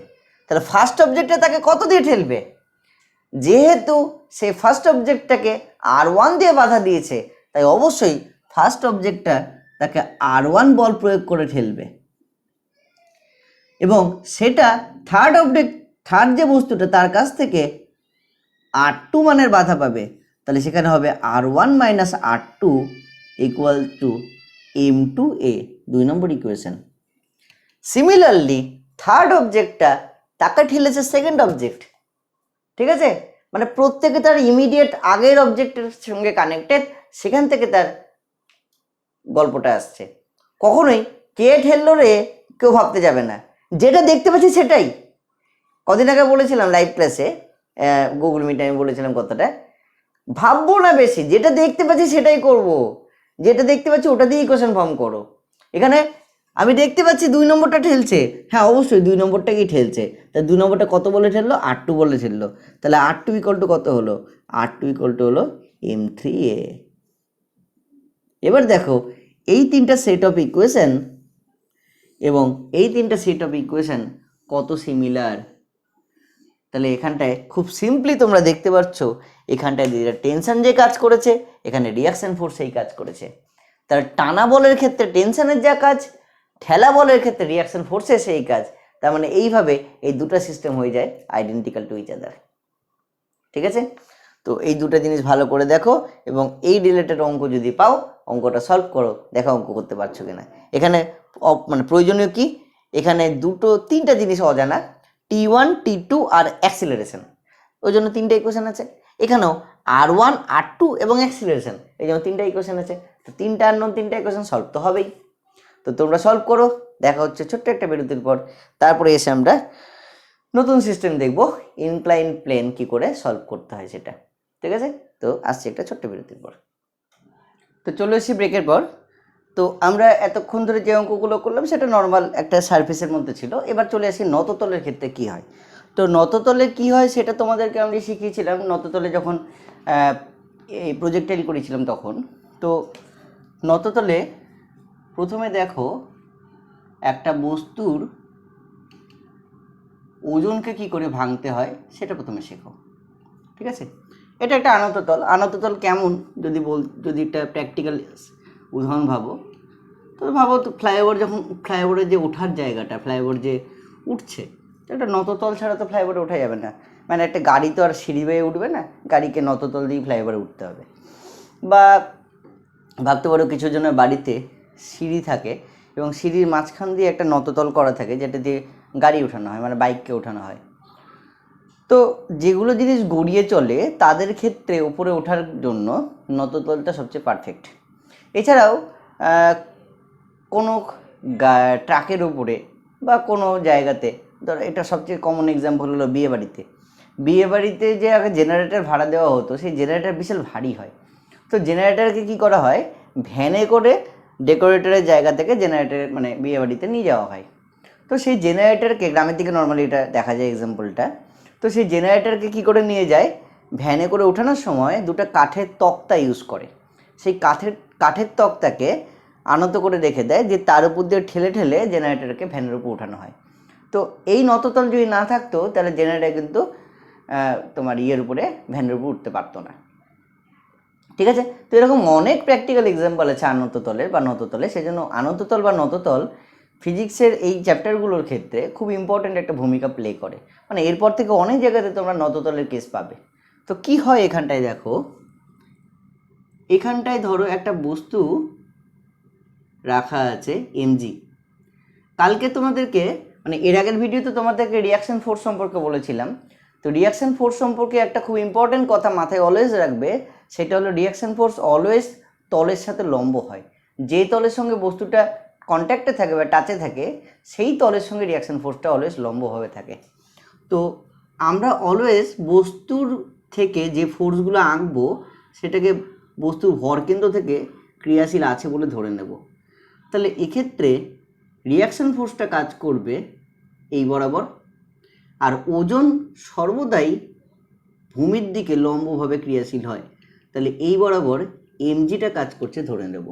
তাহলে ফার্স্ট অবজেক্টটা তাকে কত দিয়ে ঠেলবে, যেহেতু সে ফার্স্ট অবজেক্টটাকে R1 দিয়ে বাধা দিয়েছে, তাই অবশ্যই ফার্স্ট অবজেক্টটা তাকে R1 বল প্রয়োগ করে ঠেলবে, এবং সেটা থার্ড যে বস্তুটা তার কাছ থেকে R2 মানের বাধা পাবে, তাহলে সেখানে হবে R1 minus R2 equal to m2a, 2 নম্বর ইকুয়েশন। সিমিলারলি থার্ড অবজেক্টটা তাকে ঠেলেছে সেকেন্ড অবজেক্ট, ঠিক আছে, মানে প্রত্যেকে তার ইমিডিয়েট আগের অবজেক্টের সঙ্গে কানেক্টেড, সেখান থেকে তার গল্পটা আসছে। কখনোই কে ঠেললো রে কেউ ভাবতে যাবে না, যেটা দেখতে পাচ্ছি সেটাই। কদিন আগে বলেছিলাম লাইভ ক্লাসে, গুগল মিটে আমি বলেছিলাম কথাটা, ভাববো না বেশি, যেটা দেখতে পাচ্ছি সেটাই করব, যেটা দেখতে পাচ্ছি ওটা দিয়ে ইকুয়েশন ফর্ম করো। এখানে আমি দেখতে পাচ্ছি 2 নম্বরটা ঠেলছে, হ্যাঁ অবশ্যই 2 নম্বরটাকেই ঠেলছে, তা 2 নম্বরটা কত বলে ঠেললো, R2 বলে ঠেললো, তাহলে R2 ইকুয়াল টু কত হলো, R2 ইকুয়াল টু হলো m3a। এবার দেখো এই 3টা সেট অফ ইকুয়েশন এবং এই 3টা সেট অফ ইকুয়েশন কত সিমিলার। তাহলে এখানটায় খুব সিম্পলি তোমরা দেখতে পাচ্ছ, এখানটায় যেটা টেনশন যে কাজ করেছে, এখানে রিয়াকশন ফোর্স সেই কাজ করেছে। তার টানা বলের ক্ষেত্রে টেনশনের যা কাজ, ঠেলা বলের ক্ষেত্রে রিয়াকশন ফোর্সের সেই কাজ। তার মানে এইভাবে এই দুটো সিস্টেম হয়ে যায় আইডেন্টিক্যাল টু ইচ আদার। ঠিক আছে, তো এই দুটো জিনিস ভালো করে দেখো, এবং এই রিলেটেড অঙ্ক যদি পাও অঙ্কটা সলভ করো, দেখো অঙ্ক করতে পারছো কিনা। এখানে মানে প্রয়োজনীয় কি, এখানে 3টা জিনিস অজানা, T1 T2 আর অ্যাক্সিলারেশন, ওই জন্য 3টা ইকুয়েশন আছে। এখানেও R1 R2 এবং অ্যাক্সিলারেশন, এই জন্য 3টা ইকুয়েশন আছে। তো 3টা আননোন 3টা ইকুয়েশন সলভ তো হবেই। তো তোমরা সলভ করো, দেখা হচ্ছে ছোট্ট একটা বিরতির পর। তারপরে এসে আমরা নতুন সিস্টেম দেখব, ইনক্লাইন প্লেন কি করে সলভ করতে হয় সেটা। ঠিক আছে, তো আসছি একটা ছোট্ট বিরতির পর। তো চলে এসেছি ব্রেকের পর। তো আমরা এতক্ষণ ধরে যে অঙ্কগুলো করলাম সেটা নর্মাল একটা সারফেসের মধ্যে ছিল। এবার চলে আসি নততলের ক্ষেত্রে কি হয়। তো নততলে কি হয় সেটা তোমাদেরকে আমি শিখিয়েছিলাম নততলে যখন এই প্রজেক্টাইল করেছিলাম তখন। তো নততলে প্রথমে দেখো একটা বস্তুর ওজনকে কি করে ভাঙতে হয় সেটা প্রথমে শেখো। ঠিক আছে, এটা একটা আনততল। আনততল কেমন যদি একটা প্র্যাকটিক্যাল উদাহরণ ভাবো, তো ভাবো তো ফ্লাইওভার, যখন ফ্লাইওভারের যে ওঠার জায়গাটা, ফ্লাইওভার যে উঠছে, একটা নততল ছাড়া তো ফ্লাইওভারে ওঠা যাবে না। মানে একটা গাড়ি তো আর সিঁড়ি বেয়ে উঠবে না, গাড়িকে নততল দিয়ে ফ্লাইওভারে উঠতে হবে। বা ভাবতে পারো কিছু জনের বাড়িতে সিঁড়ি থাকে এবং সিঁড়ির মাঝখান দিয়ে একটা নততল করা থাকে, যেটা দিয়ে গাড়ি ওঠানো হয়, মানে বাইককে ওঠানো হয়। তো যেগুলো জিনিস গড়িয়ে চলে তাদের ক্ষেত্রে উপরে ওঠার জন্য নততলটা সবচেয়ে পারফেক্ট। এছাড়াও কোনো ট্রাকের উপরে বা কোনো জায়গাতে, ধর এটা সবচেয়ে কমন এক্সাম্পল হলো বিয়েবাড়িতে যে আগে জেনারেটর ভাড়া দেওয়া হতো, সেই জেনারেটর বিশাল ভারী হয়। তো জেনারেটরকে কী করা হয়, ভ্যানে করে ডেকোরেটরের জায়গা থেকে জেনারেটর মানে বিয়েবাড়িতে নিয়ে যাওয়া হয়। তো সেই জেনারেটরকে, গ্রামের দিকে নর্মালি এটা দেখা যায় এক্সাম্পলটা, তো সেই জেনারেটরকে কী করে নিয়ে যায়, ভ্যানে করে ওঠানোর সময় দুটো কাঠের তক্তা ইউজ করে। সেই কাঠের তক্তাকে আনত করে রেখে দেয়, যে তার উপর দিয়ে ঠেলে ঠেলে জেনারেটরকে ভ্যানের উপর ওঠানো হয়। তো এই নততল যদি না থাকতো তাহলে জেনারেটর কিন্তু তোমার ইয়ের উপরে ভ্যানের উপর উঠতে পারতো না। ঠিক আছে, তো এরকম অনেক প্র্যাকটিক্যাল এক্সাম্পল আছে আনততলের বা নততলে। সেই জন্য আনততল বা নততল ফিজিক্সের এই চ্যাপ্টারগুলোর ক্ষেত্রে খুব ইম্পর্ট্যান্ট একটা ভূমিকা প্লে করে। মানে এরপর থেকে অনেক জায়গাতে তোমরা নততলের কেস পাবে। তো কি হয় এখানটায় দেখো, এখানটায় ধরো একটা বস্তু রাখা আছে এমজি। কালকে তোমাদেরকে মানে এর আগের ভিডিওতে তোমাদেরকে রিয়াকশন ফোর্স সম্পর্কে বলেছিলাম। তো রিয়াকশন ফোর্স সম্পর্কে একটা খুব ইম্পর্টেন্ট কথা মাথায় অলওয়েজ রাখবে, সেটা হলো রিয়াকশন ফোর্স অলওয়েজ তলের সাথে লম্ব হয়। যে তলের সঙ্গে বস্তুটা কন্ট্যাক্টে থাকে বা টাচে থাকে সেই তলের সঙ্গে রিয়াকশন ফোর্সটা অলওয়েজ লম্বভাবে থাকে। তো আমরা অলওয়েজ বস্তুর থেকে যে ফোর্সগুলো আঁকবো সেটাকে বস্তুর ভরকেন্দ্র থেকে ক্রিয়াশীল আছে বলে ধরে নেব। তাহলে এক্ষেত্রে রিয়াকশন ফোর্সটা কাজ করবে এই বরাবর, আর ওজন সর্বদাই ভূমির দিকে লম্বভাবে ক্রিয়াশীল হয়। তাহলে এই বরাবর এমজিটা কাজ করছে ধরে নেব।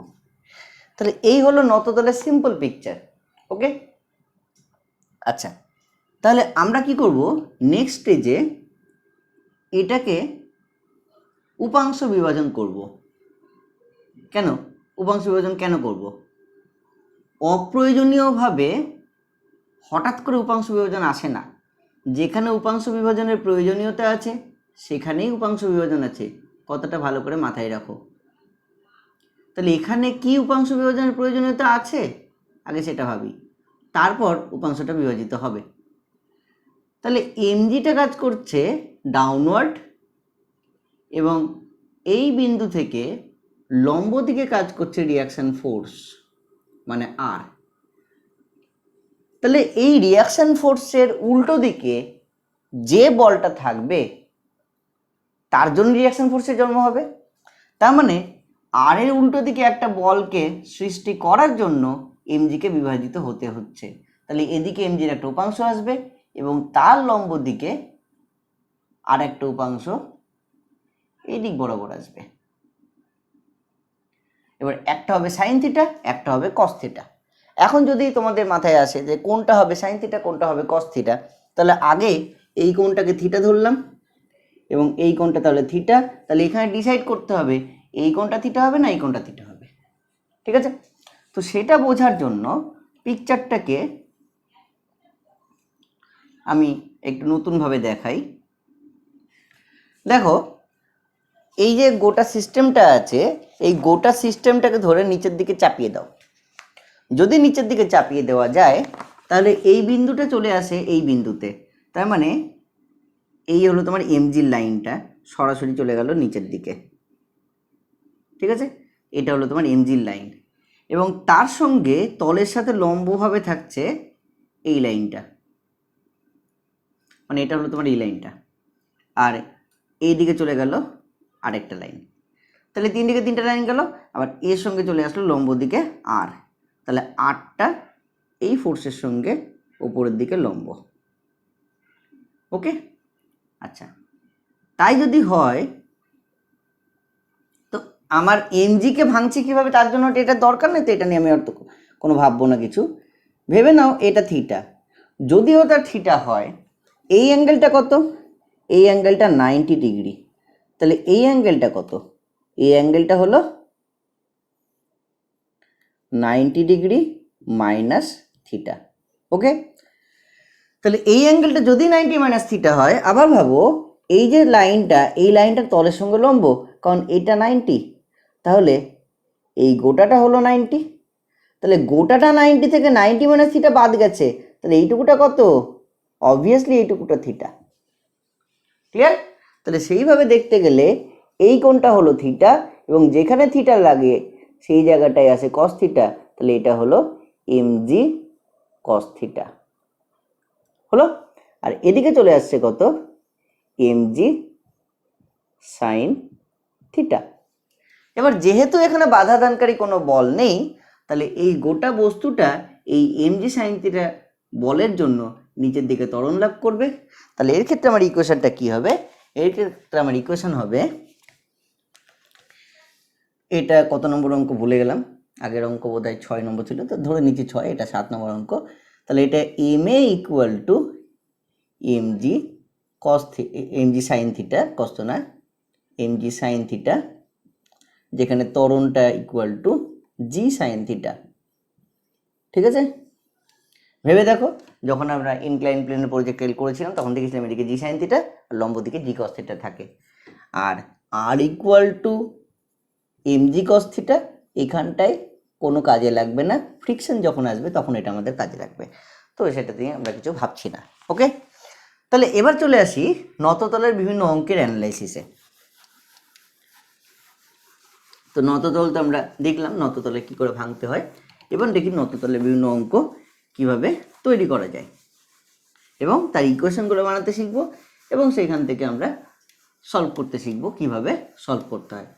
তাহলে এই হলো নততলের সিম্পল পিকচার। ওকে, আচ্ছা, তাহলে আমরা কি করব নেক্সট স্টেজে এটাকে উপাংশ বিভাজন করব। কেন উপাংশ বিভাজন কেন করব? অপ্রয়োজনীয়ভাবে হঠাৎ করে উপাংশ বিভাজন আসে না। যেখানে উপাংশ বিভাজনের প্রয়োজনীয়তা আছে সেখানেই উপাংশ বিভাজন আছে, কথাটা ভালো করে মাথায় রাখো। তাহলে এখানে কি উপাংশ বিভাজনের প্রয়োজনীয়তা আছে আগে সেটা ভাবি, তারপর উপাংশটা বিভাজিত হবে। তাহলে এমজিটা কাজ করছে ডাউনওয়ার্ড এবং এই বিন্দু থেকে লম্ব দিকে কাজ করছে রিয়াকশন ফোর্স মানে আর। তাহলে এই রিয়াকশন ফোর্সের উল্টো দিকে যে বলটা থাকবে তার জন্য রিয়াকশন ফোর্সের জন্ম হবে। তার মানে আর এর উল্টো দিকে একটা বলকে সৃষ্টি করার জন্য এমজিকে বিভাজিত হতে হচ্ছে। তাহলে এদিকে এমজির একটা উপাংশ আসবে এবং তার লম্ব দিকে আর একটা উপাংশ এই দিক বরাবর আসবে। এবার একটা হবে সাইন থিটা, একটা হবে কস থিটা। এখন যদি তোমাদের মাথায় আসে যে কোনটা হবে সাইন থিটা কোনটা হবে কস থিটা, তাহলে আগে এই কোণটাকে থিটা ধরলাম এবং এই কোণটা তাহলে থিটা। তাহলে এখানে ডিসাইড করতে হবে এই কোণটা থিটা হবে না এই কোণটা থিটা হবে। ঠিক আছে, তো সেটা বোঝার জন্য পিকচারটাকে আমি একটু নতুনভাবে দেখাই। দেখো এই যে গোটা সিস্টেমটা আছে এই গোটা সিস্টেমটাকে ধরে নিচের দিকে চাপিয়ে দাও। যদি নিচের দিকে চাপিয়ে দেওয়া যায় তাহলে এই বিন্দুটা চলে আসে এই বিন্দুতে। তার মানে এই হলো তোমার এমজির লাইনটা সরাসরি চলে গেল নিচের দিকে। ঠিক আছে, এটা হলো তোমার এমজির লাইন এবং তার সঙ্গে তলের সাথে লম্বভাবে থাকছে এই লাইনটা, মানে এটা হলো তোমার এই লাইনটা, আর এই দিকে চলে গেল আরেকটা লাইন। তাহলে তিন দিকে তিনটা লাইন গেল, আবার এর সঙ্গে চলে আসলো লম্ব দিকে আর। তাহলে আরটা এই ফোর্সের সঙ্গে উপরের দিকে লম্ব। ওকে, আচ্ছা, তাই যদি হয় তো আমার এমজিকে ভাঙছি কীভাবে তার জন্য এটা দরকার নেই, তো এটা নিয়ে আমি আর তো কোনো ভাববো না কিছু। ভেবে নাও এটা থিটা, যদি ওটা থিটা হয় এই অ্যাঙ্গেলটা কত? এই অ্যাঙ্গেলটা 90 ডিগ্রি। তাহলে এই অ্যাঙ্গেলটা কত? এই অ্যাঙ্গেলটা হলো 90 ডিগ্রি মাইনাস থিটা। ওকে, তাহলে এই অ্যাঙ্গেলটা যদি 90 মাইনাস থিটা হয়, আবার ভাবো এই যে লাইনটা এই লাইনটার তলের সঙ্গে লম্ব, কারণ এটা 90, তাহলে এই গোটাটা হলো 90। তাহলে গোটাটা 90 থেকে 90 মাইনাস থিটা বাদ গেছে, তাহলে এইটুকুটা কত? অবভিয়াসলি এইটুকুটা থিটা। ক্লিয়ার? তাহলে সেইভাবে দেখতে গেলে এই কোণটা হলো থিটা এবং যেখানে থিটা লাগে সেই জায়গাটায় আসে কস থিটা, তাহলে এটা হলো এমজি কস থিটা হলো। আর এদিকে চলে আসছে কত? MG sine theta. এবার যেহেতু এখানে বাধা দানকারী কোনো বল নেই, তাহলে এই গোটা বস্তুটা এই এমজি সাইন থিটা বলের জন্য নিচের দিকে ত্বরণ লাভ করবে। তাহলে এর ক্ষেত্রে আমার ইকুয়েশনটা কি হবে? এর ক্ষেত্রে আমার ইকুয়েশন হবে, এটা কত নম্বর অঙ্ক ভুলে গেলাম, আগের অঙ্ক বোধহয় 6 নম্বর ছিল, তো ধরে নিচ্ছি 6, এটা 7 নম্বর অঙ্ক। তাহলে এটা M A equal to MG cos MG sine theta, cos তো না, এমজি সাইন থিটা, যেখানে ত্বরণটা equal to G sine theta. ঠিক আছে, ভেবে দেখো, যখন আমরা ইনক্লাইন প্লেনের প্রজেক্টাইল করেছিলাম তখন দেখেছিলাম এদিকে জি সাইন থিটা আর লম্ব দিকে জি কস থিটা থাকে। আর R equal to MG cos theta, এখানটায় কোনো কাজে লাগবে না, ফ্রিকশন যখন আসবে তখন এটা আমাদের কাজে লাগবে, তো সেটা দিয়ে আমরা কিছু ভাবছি না। ওকে, তাহলে এবার চলে আসি নততলের বিভিন্ন অঙ্কের অ্যানালাইসিসে। তো নততল তো আমরা দেখলাম নততলে কি করে ভাঙতে হয়, এবার দেখি নততলের বিভিন্ন অঙ্ক কিভাবে তৈরি করা যায় এবং তার ইকুয়েশনগুলো বানাতে শিখব এবং সেইখান থেকে আমরা সলভ করতে শিখব কিভাবে সলভ করতে হয়।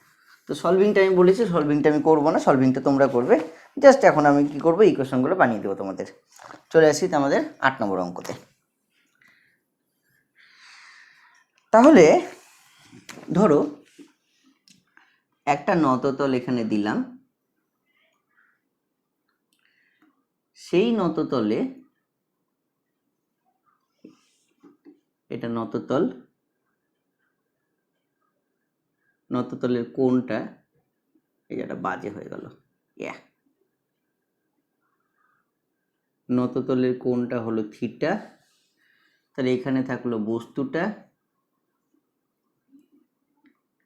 তো সলভিংটা আমি বলেছি, সলভিংটা আমি করবো না, সলভিংটা তোমরা করবে। জাস্ট এখন আমি কি করবো, ইকুয়েশনগুলো বানিয়ে দেবো তোমাদের। চলে আসি তো আমাদের 8 নম্বর অঙ্কতে। তাহলে ধরো একটা নততল এখানে দিলাম, সেই নততলে, এটা নততল, নততলের কোণটা, এই যেটা বাজে হয়ে গেল, নততলের কোণটা হলো থিটা। তাহলে এখানে থাকলো বস্তুটা,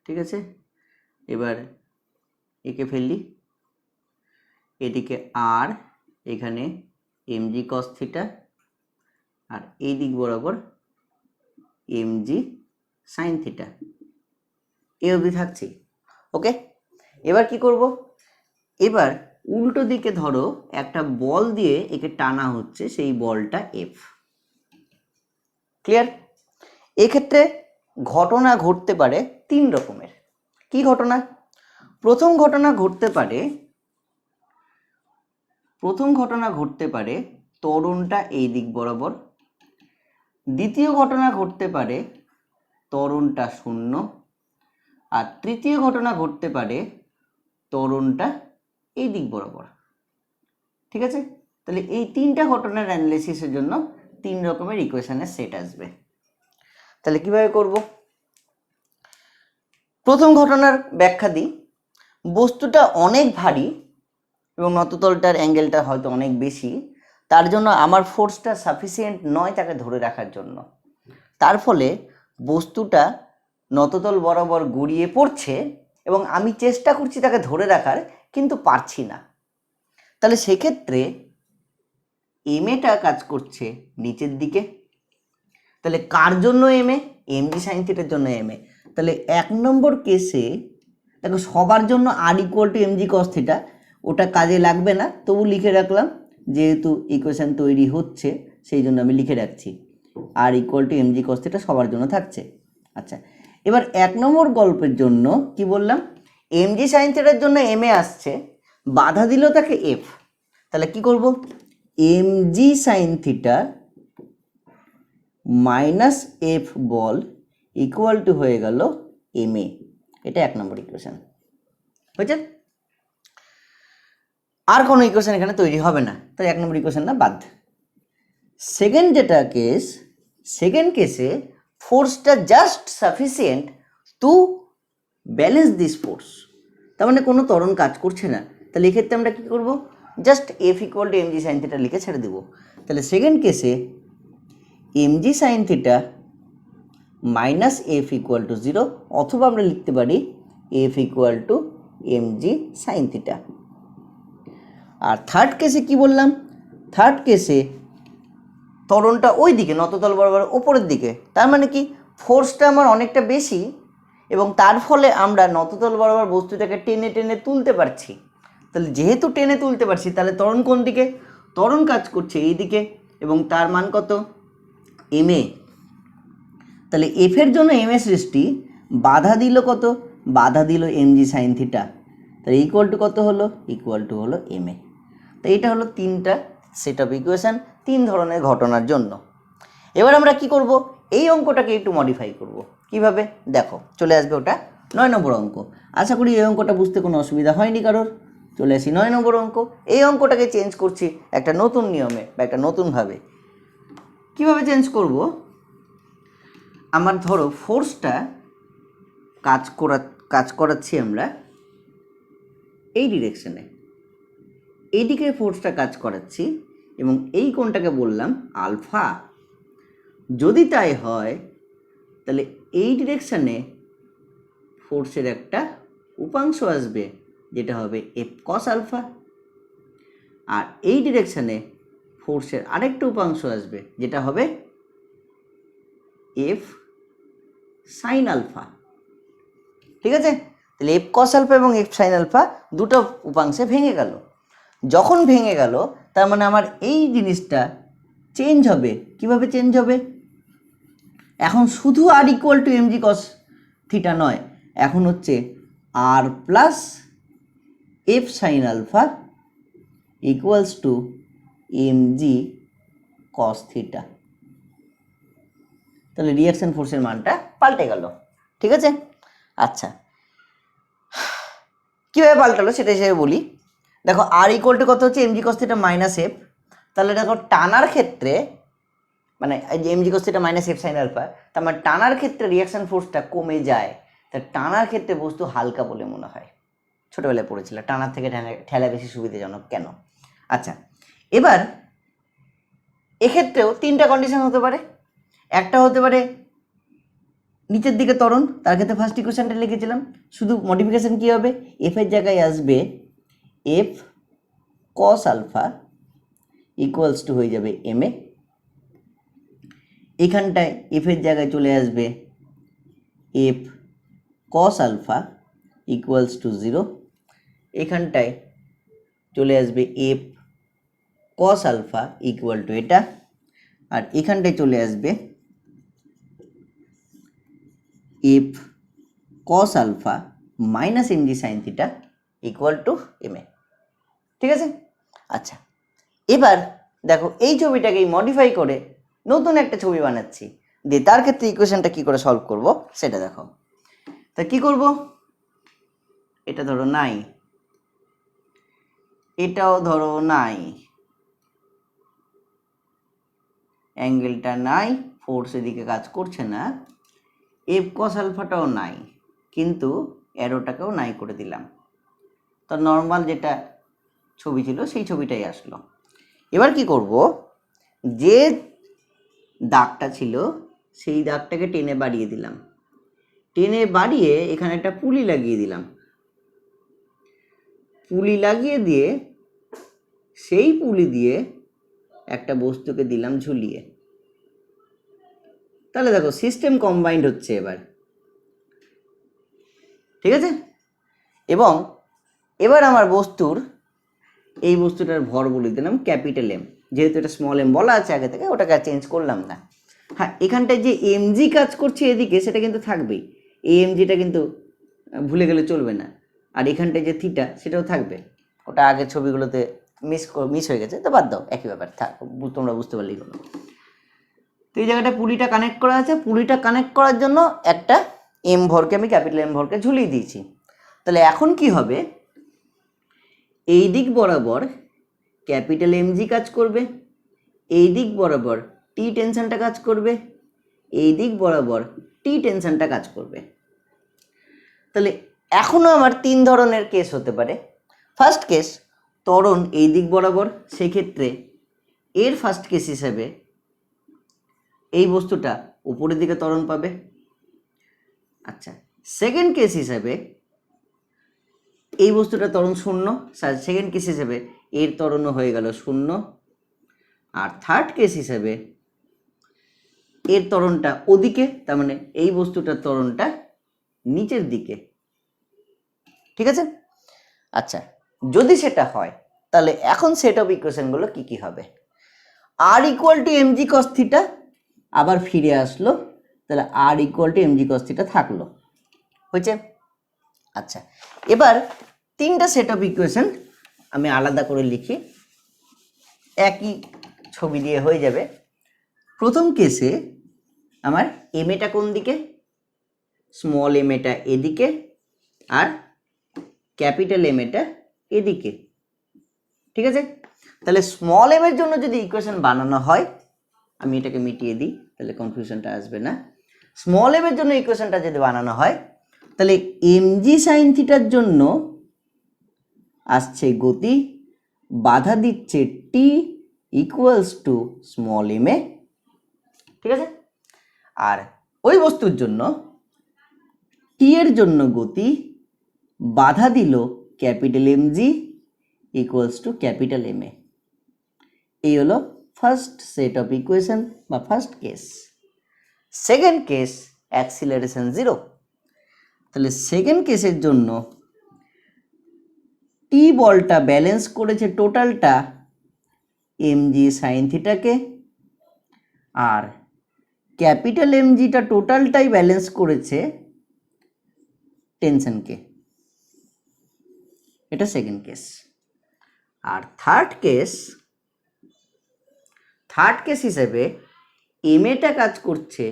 ঠিক আছে। এবার একে ফেললি, এদিকে আর, এখানে এমজি কস থিটা, আর এই দিক বরাবর এমজি সাইন থিটা, এই অবধি থাকছে। ওকে, এবার কি করব, এবার উল্টো দিকে ধরো একটা বল দিয়ে একে টানা হচ্ছে, সেই বলটা এফ। ক্লিয়ার? এক্ষেত্রে ঘটনা ঘটতে পারে 3 রকমের। কি ঘটনা? প্রথম ঘটনা ঘটতে পারে ত্বরণটা এই দিক বরাবর। দ্বিতীয় ঘটনা ঘটতে পারে ত্বরণটা 0। আর তৃতীয় ঘটনা ঘটতে পারে ত্বরণটা এই দিক বরাবর। ঠিক আছে, তাহলে এই 3টা ঘটনার অ্যানালাইসিসের জন্য 3 রকমের ইকুয়েশনের সেট আসবে। তাহলে কিভাবে করব? প্রথম ঘটনার ব্যাখ্যা দিই। বস্তুটা অনেক ভারী এবং নততলটার অ্যাঙ্গেলটা হয়তো অনেক বেশি, তার জন্য আমার ফোর্সটা সাফিসিয়েন্ট নয় তাকে ধরে রাখার জন্য। তার ফলে বস্তুটা নততল বরাবর গড়িয়ে পড়ছে এবং আমি চেষ্টা করছি তাকে ধরে রাখার, কিন্তু পারছি না। তাহলে সেক্ষেত্রে এমএটা কাজ করছে নিচের দিকে। তাহলে কার জন্য এমএ? এমজি সাইন থিটার জন্য এমএ। তাহলে 1 নম্বর কেসে দেখো সবার জন্য R equal to MG cos theta, ওটা কাজে লাগবে না, তবু লিখে রাখলাম, যেহেতু ইকুয়েশন তৈরি হচ্ছে সেই জন্য আমি লিখে রাখছি R equal to MG cos theta সবার জন্য থাকছে। আচ্ছা, এবার 1 নম্বর গল্পের জন্য কি বললাম, এমজি সাইন থিটার জন্য এমএ আসছে, বাধা দিল তাকে এফ। তাহলে কি করব, MG sine theta minus F ball equal to হয়ে গেল এমএ। এটা 1 নম্বর ইকুয়েশন হয়েছে। আর কোনো ইকুয়েশন এখানে তৈরি হবে না, তাই 1 নম্বর ইকুয়েশন না বাদ। সেকেন্ড কেসে ফোর্সটা just sufficient to balance this force, তার মানে কোনো ত্বরণ কাজ করছে না। তাহলে এক্ষেত্রে আমরা কী করবো, just F equal to m g sine theta লিখে ছেড়ে দেবো। তাহলে সেকেন্ড কেসে m g sine theta minus F equal to 0, অথবা আমরা লিখতে পারি F equal to m g sine theta. আর থার্ড কেসে কি বললাম, থার্ড কেসে ত্বরণটা ওই দিকে নততল বরাবর ওপরের দিকে, তার মানে কি ফোর্সটা আমার অনেকটা বেশি এবং তার ফলে আমরা নততল বরাবর বস্তুটাকে টেনে টেনে তুলতে পারছি। তাহলে যেহেতু টেনে তুলতে পারছি, তাহলে ত্বরণ কোন দিকে? ত্বরণ কাজ করছে এই দিকে এবং তার মান কত? এমএ। তাহলে এফের জন্য এমএ সৃষ্টি, বাধা দিল কত? বাধা দিল এমজি সাইন থিটা। তাহলে ইকুয়াল টু কত হলো? ইকুয়াল টু হলো এমএ। তো এইটা হলো 3টা সেট অফ ইকুয়েশান 3 ধরনের ঘটনার জন্য। এবার আমরা কি করব, এই অঙ্কটাকে একটু মডিফাই করব। কিভাবে দেখো, চলে আসবে ওটা 9 নম্বর অঙ্ক। আশা করি এই অঙ্কটা বুঝতে কোনো অসুবিধা হয়নি কারোর। চলে আসি 9 নম্বর অঙ্ক। এই অঙ্কটাকে চেঞ্জ করছি একটা নতুন নিয়মে বা একটা নতুনভাবে। কিভাবে চেঞ্জ করব? আমার ধরো ফোর্সটা কাজ করাচ্ছি আমরা এই ডিরেকশনে, এইদিকে ফোর্সটা কাজ করাচ্ছি এবং এই কোণটাকে বললাম আলফা। যদি তাই হয় তাহলে এই ডিরেকশানে ফোর্সের একটা উপাংশ আসবে যেটা হবে এফ কস আলফা, আর এই ডিরেকশানে ফোর্সের আরেকটা উপাংশ আসবে যেটা হবে এফ সাইন আলফা। ঠিক আছে, তাহলে এফ কস আলফা এবং এফ সাইন আলফা দুটো উপাংশে ভেঙে গেল। যখন ভেঙে গেল তার মানে আমার এই জিনিসটা চেঞ্জ হবে। কিভাবে চেঞ্জ হবে? এখন শুধু R equal to M G cos theta নয়, এখন হচ্ছে R plus F sine alpha equals to M G cos theta. তাহলে রিয়াকশন ফোর্সের মানটা পাল্টে গেল। ঠিক আছে, আচ্ছা কীভাবে পাল্টালো সেটা হিসেবে বলি। দেখো আর ইকুয়াল টু কত হচ্ছে M G cos theta minus F. তাহলে দেখো টানার ক্ষেত্রে মানে M G cos theta minus F sine alpha, তার মানে টানার ক্ষেত্রে রিয়াকশন ফোর্সটা কমে যায়। তা টানার ক্ষেত্রে বস্তু হালকা বলে মনে হয়। ছোটোবেলায় পড়েছিল টানার থেকে ঠেলা বেশি সুবিধাজনক কেন। আচ্ছা, এবার এক্ষেত্রেও তিনটা কন্ডিশন হতে পারে। একটা হতে পারে নিচের দিকে ত্বরণ, তার ক্ষেত্রে ফার্স্ট ইকুয়েশনটা লিখেছিলাম, শুধু মডিফিকেশন কী হবে, এফের জায়গায় আসবে F cos alpha equals to হয়ে যাবে এম এ। এখানটায় এফের জায়গায় চলে আসবে F cos alpha equals to 0। এখানটায় চলে আসবে F cos alpha equal to এটা, আর এখানটায় চলে আসবে F cos alpha minus M G sine theta equal to M A. ঠিক আছে, আচ্ছা এবার দেখো এই ছবিটাকে মডিফাই করে নতুন একটা ছবি বানাচ্ছি, দিয়ে তার ক্ষেত্রে ইকুয়েশনটা কী করে সলভ করব সেটা দেখো। তা কী করব, এটা ধরো নাই, এটাও ধরো নাই, অ্যাঙ্গেলটা নাই, ফোর্স এদিকে কাজ করছে না, এফ কস আলফাটাও নাই, কিন্তু অ্যারোটাকেও নাই করে দিলাম। তো নর্মাল যেটা ছবি ছিল সেই ছবিটাই আসলো। এবার কি করব, যে দাগটা ছিল সেই দাগটাকে টেনে বাড়িয়ে দিলাম, টেনে বাড়িয়ে এখানে একটা পুলি লাগিয়ে দিলাম, পুলি লাগিয়ে দিয়ে সেই পুলি দিয়ে একটা বস্তুকে দিলাম ঝুলিয়ে। তাহলে দেখো সিস্টেম কম্বাইন্ড হচ্ছে এবার। ঠিক আছে, এবং এবার আমার বস্তুর এই বস্তুটার ভর বলে দিলাম ক্যাপিটাল এম, যেহেতু এটা স্মল এম বলা আছে আগে থেকে, ওটাকে আর চেঞ্জ করলাম না। হ্যাঁ, এখানটায় যে এমজি কাজ করছে এদিকে সেটা কিন্তু থাকবেই, এই এমজিটা কিন্তু ভুলে গেলে চলবে না। আর এখানটায় যে থিটা সেটাও থাকবে, ওটা আগের ছবিগুলোতে মিস হয়ে গেছে, তো বাদ দাও, একই ব্যাপার থাক, তোমরা বুঝতে পারলেই হলো। তো এই জায়গাটা পুলিটা কানেক্ট করা আছে, পুলিটা কানেক্ট করার জন্য একটা এম ভরকে আমি ক্যাপিটাল এম ভরকে ঝুলিয়ে দিয়েছি। তাহলে এখন কি হবে, এই দিক বরাবর ক্যাপিটাল এমজি কাজ করবে, এই দিক বরাবর টি টেনশনটা কাজ করবে, এই দিক বরাবর টি টেনশনটা কাজ করবে। তাহলে এখনও আমার তিন ধরনের কেস হতে পারে। ফার্স্ট কেস, ত্বরণ এই দিক বরাবর, সেক্ষেত্রে এর ফার্স্ট কেস হিসেবে এই বস্তুটা উপরের দিকে ত্বরণ পাবে। আচ্ছা, সেকেন্ড কেস হিসেবে এই বস্তুটা ত্বরণ শূন্য, সেকেন্ড কেস হিসেবে এর ত্বরণও হয়ে গেল শূন্য। আর থার্ড কেস হিসেবে এর ত্বরণটা ওদিকে, তার মানে এই বস্তুটার ত্বরণটা নিচের দিকে। ঠিক আছে, আচ্ছা যদি সেটা হয় তাহলে এখন সেট অফ ইকুয়েশনগুলো কী কী হবে। R equal to M G cos theta আবার ফিরে আসলো, তাহলে R equal to M G cos theta থাকলো, হয়েছে। আচ্ছা, এবার তিনটা সেট অফ ইকুয়েশন আমি আলাদা করে লিখি, একই ছবি দিয়ে হয়ে যাবে। প্রথম কেসে আমার এম এটা কোন দিকে, স্মল এম এটা এদিকে, আর ক্যাপিটাল এম এটা এদিকে, ঠিক আছে। তাহলে স্মল এম এর জন্য যদি ইকুয়েশন বানানো হয়, আমি এটাকে মিটিয়ে দিই তাহলে কনফিউশনটা আসবে না। স্মল এম এর জন্য ইকুয়েশনটা যদি বানানো হয় তাহলে এমজি সাইন থিটার জন্য আসছে গতি, বাধা দিচ্ছে টি equals two small M A, ঠিক আছে। আর ওই বস্তুর জন্য টি এর জন্য গতি, বাধা দিল capital M G equals to capital M A. এই হলো ফার্স্ট সেট অফ ইকুয়েশন বা first case. Second case acceleration 0। তাহলে সেকেন্ড কেসের জন্য টি বলটা ব্যালেন্স করেছে টোটালটা এমজি সাইন থিটাকে, আর ক্যাপিটাল এমজিটা টোটালটাই ব্যালেন্স করেছে টেনশনকে। এটা সেকেন্ড কেস। আর থার্ড কেস হিসেবে এম এটা কাজ করছে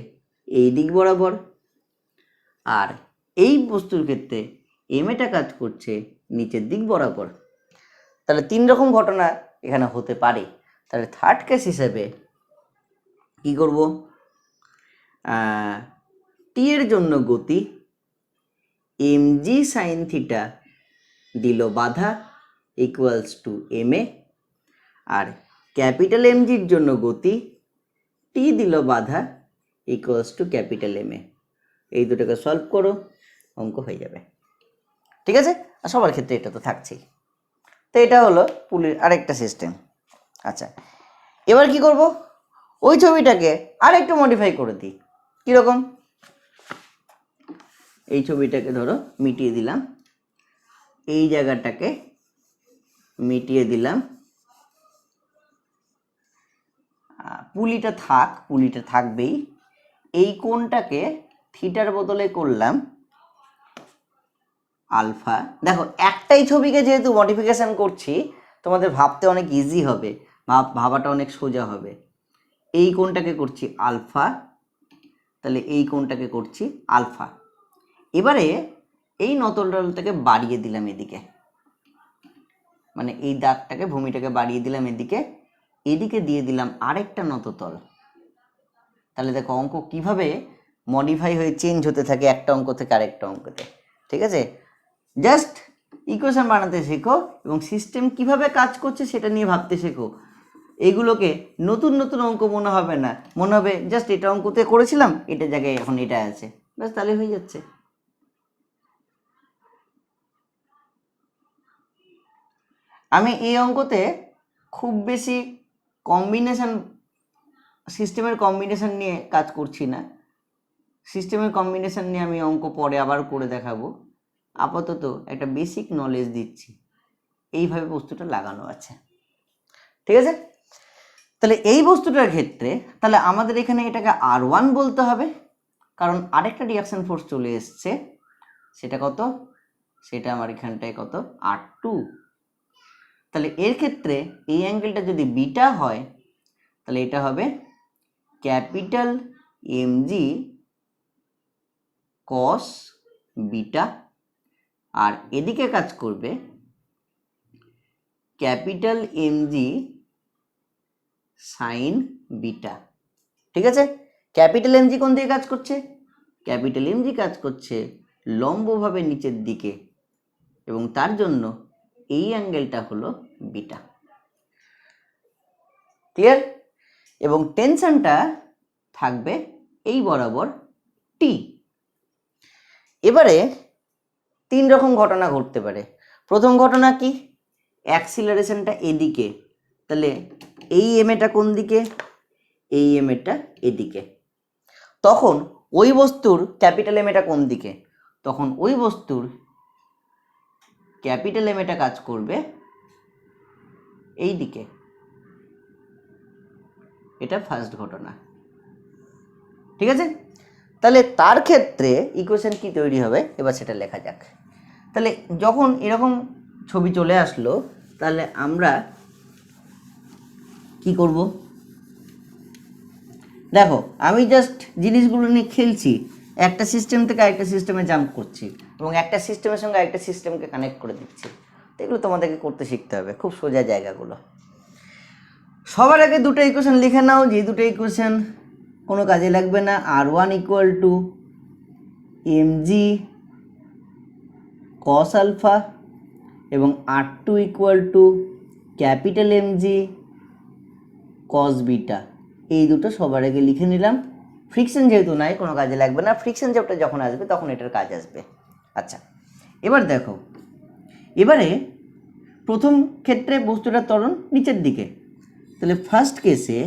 এই দিক বরাবর, আর এই বস্তুর ক্ষেত্রে এম এটা কাজ করছে নিচের দিক বরাবর। তাহলে তিন রকম ঘটনা এখানে হতে পারে। তাহলে থার্ড কেস হিসেবে কি করব, টি এর জন্য গতি এমজি সাইন থিটা দিল বাধা ইকুয়ালস টু এম এ, আর ক্যাপিটাল এমজির জন্য গতি টি দিল বাধা equals to capital M A. এই দুটোকে সলভ করো, অঙ্ক হয়ে যাবে, ঠিক আছে। আর সবার ক্ষেত্রে এটা তো থাকছেই। তো এটা হলো পুলির আরেকটা সিস্টেম। আচ্ছা, এবার কি করব, ওই ছবিটাকে আরেকটু মডিফাই করে দিই। কীরকম, এই ছবিটাকে ধরো মিটিয়ে দিলাম, এই জায়গাটাকে মিটিয়ে দিলাম, পুলিটা থাকবেই। এই কোণটাকে থিটার বদলে করলাম আলফা। দেখো একটাই ছবিকে যেহেতু মডিফিকেশন করছি, তোমাদের ভাবতে অনেক ইজি হবে, ভাবাটা অনেক সোজা হবে। এই কোণটাকে করছি আলফা, তাহলে এই কোণটাকে করছি আলফা। এবারে এই নতলটাকে বাড়িয়ে দিলাম এদিকে, মানে এই দাগটাকে ভূমিটাকে বাড়িয়ে দিলাম এদিকে, এদিকে দিয়ে দিলাম আরেকটা নততল। তাহলে দেখো অঙ্ক কিভাবে মডিফাই হয়ে চেঞ্জ হতে থাকে একটা অঙ্ক থেকে আরেকটা অঙ্কতে, ঠিক আছে। জাস্ট ইকুয়েশন বানাতে শেখো এবং সিস্টেম কিভাবে কাজ করছে সেটা নিয়ে ভাবতে শেখো। এইগুলোকে নতুন নতুন অঙ্ক মনে হবে না, মনে হবে জাস্ট এটা অঙ্কতে করেছিলাম, এটা জায়গায় এখন এটা আছে, ব্যাস তাহলে হয়ে যাচ্ছে। আমি এই অঙ্কতে খুব বেশি সিস্টেমের কম্বিনেশন নিয়ে কাজ করছি না। সিস্টেমের কম্বিনেশন নিয়ে আমি অঙ্ক পরে আবার করে দেখাবো। আপাতত একটা বেসিক নলেজ দিচ্ছি, এইভাবে বস্তুটা লাগানো আছে, ঠিক আছে। তাহলে এই বস্তুটার ক্ষেত্রে তাহলে আমাদের এখানে এটাকে R1 বলতে হবে, কারণ আরেকটা রিঅ্যাকশন ফোর্স চলে এসছে। সেটা কত, সেটা আমার এখানটায় কত, R2। তাহলে এর ক্ষেত্রে এই অ্যাঙ্গেলটা যদি বিটা হয় তাহলে এটা হবে ক্যাপিটাল এমজি কস বিটা, আর এদিকে কাজ করবে ক্যাপিটাল এমজি সাইন বিটা, ঠিক আছে। ক্যাপিটাল এমজি কোন দিকে কাজ করছে, ক্যাপিটাল এমজি কাজ করছে লম্বভাবে নিচের দিকে, এবং তার জন্য এই অ্যাঙ্গেলটা হলো বিটা, ক্লিয়ার। এবং টেনশনটা থাকবে এই বরাবর টি। এবারে তিন রকম ঘটনা ঘটতে পারে। প্রথম ঘটনা কি, অ্যাক্সিলারেশনটা এদিকে, তাহলে এই এম এটা কোন দিকে, এই এম এটা এদিকে, তখন ওই বস্তুর ক্যাপিটাল এম এটা কোন দিকে, তখন ওই বস্তুর ক্যাপিটাল এম এটা কাজ করবে এই দিকে। এটা ফার্স্ট ঘটনা, ঠিক আছে। তাহলে তার ক্ষেত্রে ইকুয়েশন কি তৈরি হবে এবার সেটা লেখা যাক। তাহলে যখন এরকম ছবি চলে আসলো তাহলে আমরা কি করব, দেখো আমি জাস্ট জিনিসগুলো নিয়ে খেলছি, একটা সিস্টেম থেকে আরেকটা সিস্টেমে জাম্প করছি এবং একটা সিস্টেমের সঙ্গে আরেকটা সিস্টেমকে কানেক্ট করে দিচ্ছি। তো এগুলো তোমাদেরকে করতে শিখতে হবে, খুব সোজা জায়গাগুলো। সবার আগে দুটো ইকুয়েশন লিখে নাও, যে দুটো ইকুয়েশন কোনো কাজে লাগবে না। R1 equal to mg cos alpha এবং R2 equal to capital mg cos beta. এই দুটো সবার আগে লিখে নিলাম। ফ্রিকশন যেহেতু নাই কোনো কাজে লাগবে না, ফ্রিকশন চ্যাপ্টার যখন আসবে তখন এটার কাজ আসবে। আচ্ছা, এবার দেখো, এবারে প্রথম ক্ষেত্রে বস্তুটার ত্বরণ নিচের দিকে, তাহলে ফার্স্ট কেসে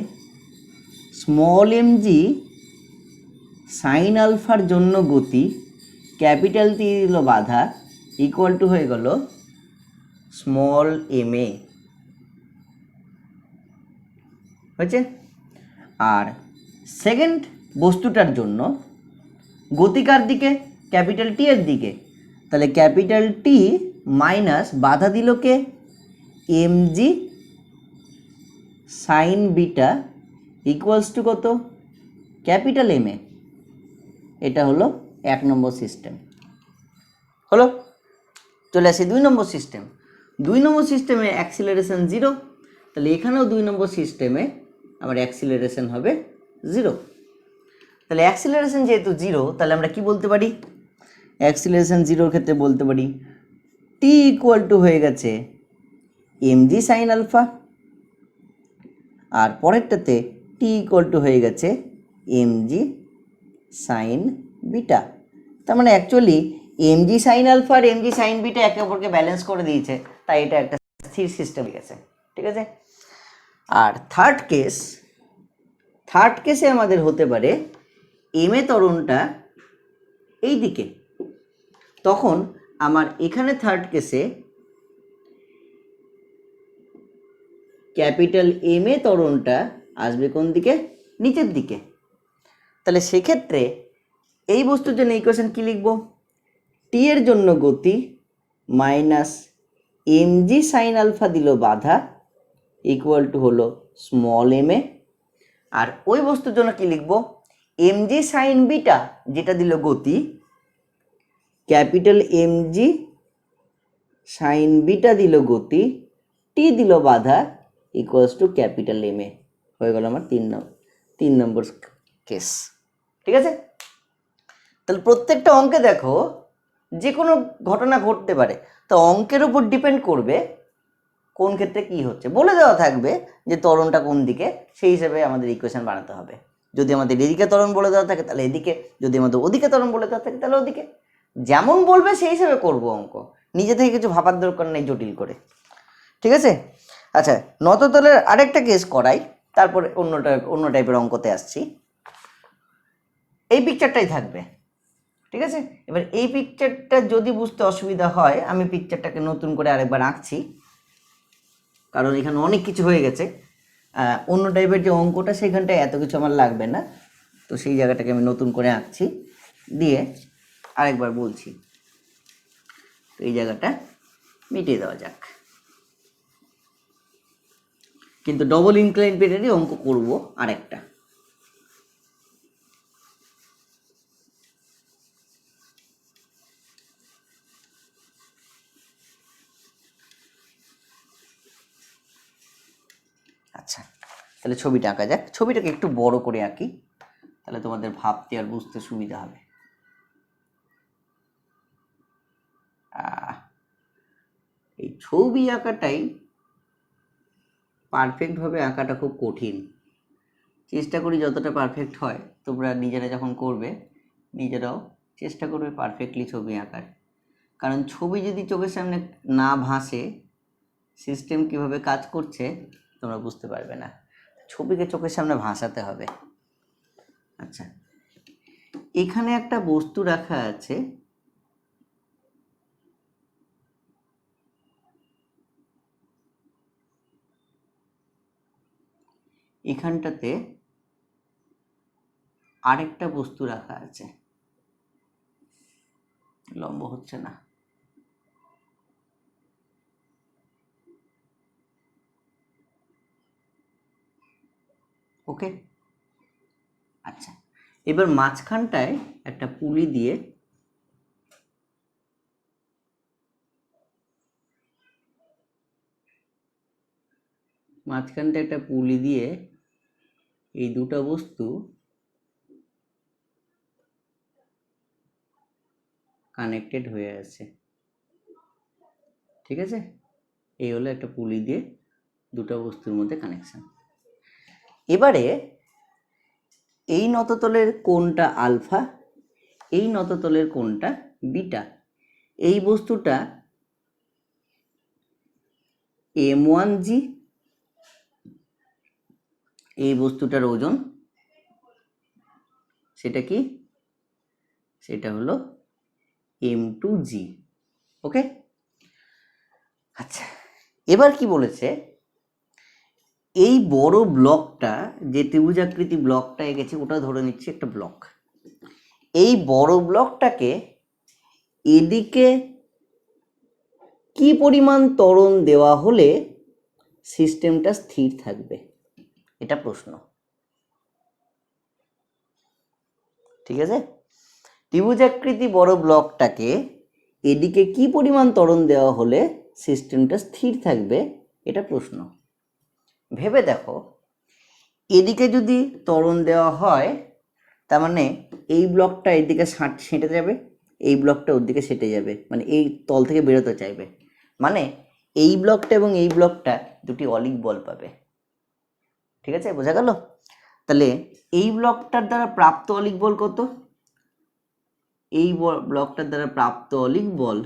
স্মল mg সাইন আলফার জন্য গতি, ক্যাপিটাল টি দিল বাধা, ইকুয়াল টু হয়ে গেল স্মল এম এ, হয়েছে। আর সেকেন্ড বস্তুটার জন্য গতিকার দিকে, ক্যাপিটাল টি এর দিকে, তাহলে ক্যাপিটাল টি মাইনাস বাধা দিল কে, mg sine beta equals two কত, ক্যাপিটাল এম এ। এটা হলো 1 নম্বর সিস্টেম। হলো, চলে আসি 2 নম্বর সিস্টেম। 2 নম্বর সিস্টেমে অ্যাক্সিলারেশন 0, তাহলে এখানেও 2 নম্বর সিস্টেমে আমার অ্যাক্সিলারেশন হবে 0। তাহলে অ্যাক্সিলারেশন যেহেতু 0, তাহলে আমরা কি বলতে পারি, অ্যাক্সিলারেশন 0-র ক্ষেত্রে বলতে পারি টি ইকুয়াল টু হয়ে গেছে mg সাইন আলফা, আর পরেরটাতে টি ইকুয়াল টু হয়ে গেছে mg সাইন বিটা। তার মানে অ্যাকচুয়ালি mg সাইন আলফা আর mg সাইন বিটা একে অপরকে ব্যালেন্স করে দিয়েছে, তাই এটা একটা স্থির সিস্টেম হয়ে গেছে, ঠিক আছে। আর থার্ড কেসে আমাদের হতে পারে এম এ ত্বরণটা এই দিকে, তখন আমার এখানে থার্ড কেসে ক্যাপিটাল এম এ ত্বরণটা আসবে কোন দিকে, নিচের দিকে। তাহলে সেক্ষেত্রে এই বস্তুর জন্য ইকুয়েশন কি লিখব, টি এর জন্য গতি মাইনাস mg সাইন আলফা দিল বাধা, ইকুয়াল টু হলো স্মল এম এ। আর ওই বস্তুর জন্য কি লিখব, mg সাইন বিটা যেটা দিল গতি, ক্যাপিটাল mg সাইন বিটা দিল গতি, টি দিল বাধা, ইকুয়ালস টু ক্যাপিটাল এম এ। হয়ে গেল আমার 3 নম্বর কেস, ঠিক আছে। তাহলে প্রত্যেকটা অঙ্কে দেখো যে কোনো ঘটনা ঘটতে পারে, তো অঙ্কের উপর ডিপেন্ড করবে কোন ক্ষেত্রে কি হচ্ছে, বলে দেওয়া থাকবে যে ত্বরণটা কোন দিকে, সেই হিসেবে আমাদের ইকুয়েশন বানাতে হবে। যদি আমাদের এদিকে ত্বরণ বলে দেওয়া থাকে তাহলে এদিকে, যদি আমাদের ওদিকে ত্বরণ বলে দেওয়া থাকে তাহলে ওদিকে, যেমন বলবে সেই হিসেবে করব অঙ্ক, নিজে থেকে কিছু ভাবার দরকার নেই জটিল করে, ঠিক আছে। আচ্ছা, নততলের আরেকটা কেস করাই, তারপরে অন্য টাইপের অঙ্কতে আসছি। এই পিকচারটাই থাকবে, ঠিক আছে। এবার এই পিকচারটা যদি বুঝতে অসুবিধা হয়, আমি পিকচারটাকে নতুন করে আরেকবার আঁকছি, কারণ এখানে অনেক কিছু হয়ে গেছে। অন্য টাইপের যে অঙ্কটা সেখানটায় এত কিছু আমার লাগবে না, তো সেই জায়গাটাকে আমি নতুন করে আঁকছি, দিয়ে আরেকবার বলছি। তো এই জায়গাটা মিটিয়ে দেওয়া যাক, কিন্তু ডবল ইনক্লাইন প্লেনেরই অঙ্ক করব আরেকটা। আচ্ছা, তাহলে ছবিটা আঁকা যাক। ছবিটাকে একটু বড় করে আঁকি, তাহলে তোমাদের ভাবতে আর বুঝতে সুবিধা হবে। এই ছবি আঁকাটাই পারফেক্টভাবে আঁকাটা খুব কঠিন। চেষ্টা করি যতটা পারফেক্ট হয়, তোমরা নিজেরা যখন করবে নিজেরাও চেষ্টা করবে পারফেক্টলি ছবি আঁকার, কারণ ছবি যদি চোখের সামনে না ভাসে সিস্টেম কিভাবে কাজ করছে তোমরা বুঝতে পারবে না। ছবিকে চোখের সামনে ভাসাতে হবে। আচ্ছা, এখানে একটা বস্তু রাখা আছে, এখানটাতে আরেকটা বস্তু রাখা আছে, লম্ব হচ্ছে না। ওকে, আচ্ছা, এবার মাঝখানটায় একটা পুলি দিয়ে মাঝখানটা একটা পুলি দিয়ে এই দুটো বস্তু কানেক্টেড হয়ে আছে, ঠিক আছে? এই হলো একটা পুলি দিয়ে দুটো বস্তুর মধ্যে কানেকশন। এবারে এই নততলের কোণটা আলফা, এই নততলের কোণটা বিটা। এই বস্তুটা m1g, এই বস্তুটার ওজন সেটা কি? সেটা হলো m2g। ওকে, আচ্ছা এবার কি বলেছে, এই বড় ব্লকটা, যে ত্রিভুজাকৃতি ব্লকটা এঁকেছে ওটা ধরে নিচ্ছে একটা ব্লক। এই বড় ব্লকটাকে এদিকে কি পরিমাণ ত্বরণ দেওয়া হলে সিস্টেমটা স্থির থাকবে, এটা প্রশ্ন, ঠিক আছে? ত্রিভুজাকৃতি বড় ব্লকটাকে এদিকে কি পরিমাণ ত্বরণ দেওয়া হলে সিস্টেমটা স্থির থাকবে, এটা প্রশ্ন। ভেবে দেখো, এদিকে যদি ত্বরণ দেওয়া হয় তার মানে এই ব্লকটা এদিকে সেঁটে যাবে, এই ব্লকটা ওর দিকে সেঁটে যাবে, মানে এই তল থেকে বেরোতে চাইবে, মানে এই ব্লকটা এবং এই ব্লকটা দুটি অলিক বল পাবে, ঠিক আছে? বোঝা গেল? তাহলে এই ব্লকটার দ্বারা প্রাপ্ত অলিক বল কত? এই ব্লকটার দ্বারা প্রাপ্ত অলিক বল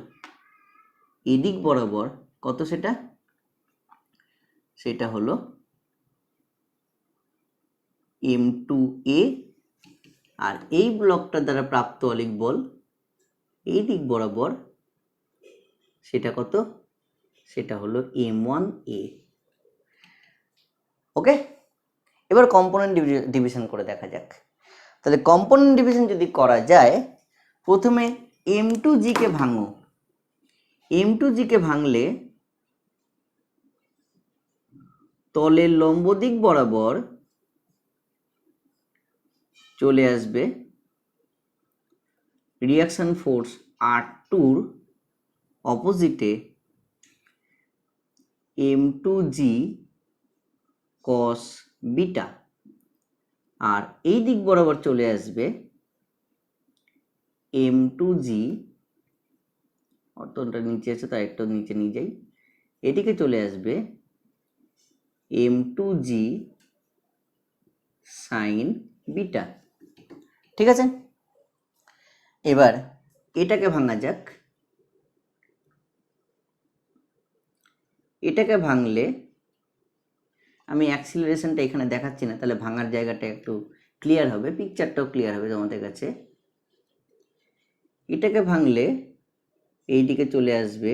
এদিক বরাবর কত? সেটা হলো m2a, আর এই ব্লকটার দ্বারা প্রাপ্ত অলিক বল এই দিক বরাবর সেটা কত? সেটা হলো m1a। ওকে, এবার কম্পোনেন্ট ডিভিশন করে দেখা যাক। তাহলে কম্পোনেন্ট ডিভিশন যদি করা যায়, প্রথমে m2g কে ভাঙো। m2g কে ভাঙলে তলের লম্ব দিক বরাবর চলে আসবে রিয়াকশন ফোর্স R2-র অপোজিটে m2g cos বিটা, আর এই দিক বরাবর চলে আসবে m2g, অতটা নিচে আছে তাই একটু নিচে নিয়ে যাই, এদিকে চলে আসবে m2g sin বিটা, ঠিক আছে? এবার এটাকে ভাঙা যাক। এটাকে ভাঙলে, আমি অ্যাক্সিলারেশনটা এখানে দেখাচ্ছি না, তাহলে ভাঙার জায়গাটা একটু ক্লিয়ার হবে, পিকচারটাও ক্লিয়ার হবে তোমাদের কাছে। এটাকে ভাঙলে এই দিকে চলে আসবে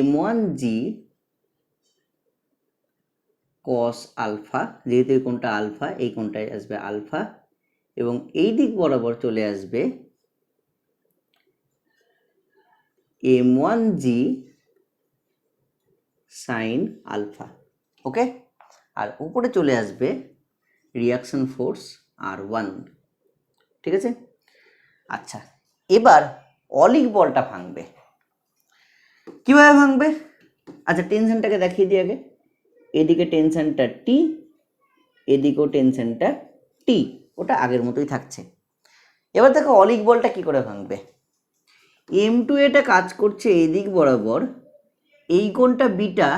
m1g cos আলফা, যেহেতু এই কোণটা আলফা, এই কোণটায় আসবে আলফা, এবং এই দিক বরাবর চলে আসবে m1g sin আলফা। ওকে, আর উপরে চলে আসবে রিয়াকশন ফোর্স R1, ঠিক আছে? আচ্ছা, এবার অলিক বলটা ভাঙবে। কিভাবে ভাঙবে? আচ্ছা, টেনশনটাকে দেখিয়ে দিই আগে। এদিকে টেনশনটা টি, এদিকেও টেনশনটা টি, ওটা আগের মতোই থাকছে। এবার দেখো অলিক বলটা কি করে ভাঙবে। m2 এটা কাজ করছে এই দিক বরাবর, এই কোণটা বিটা,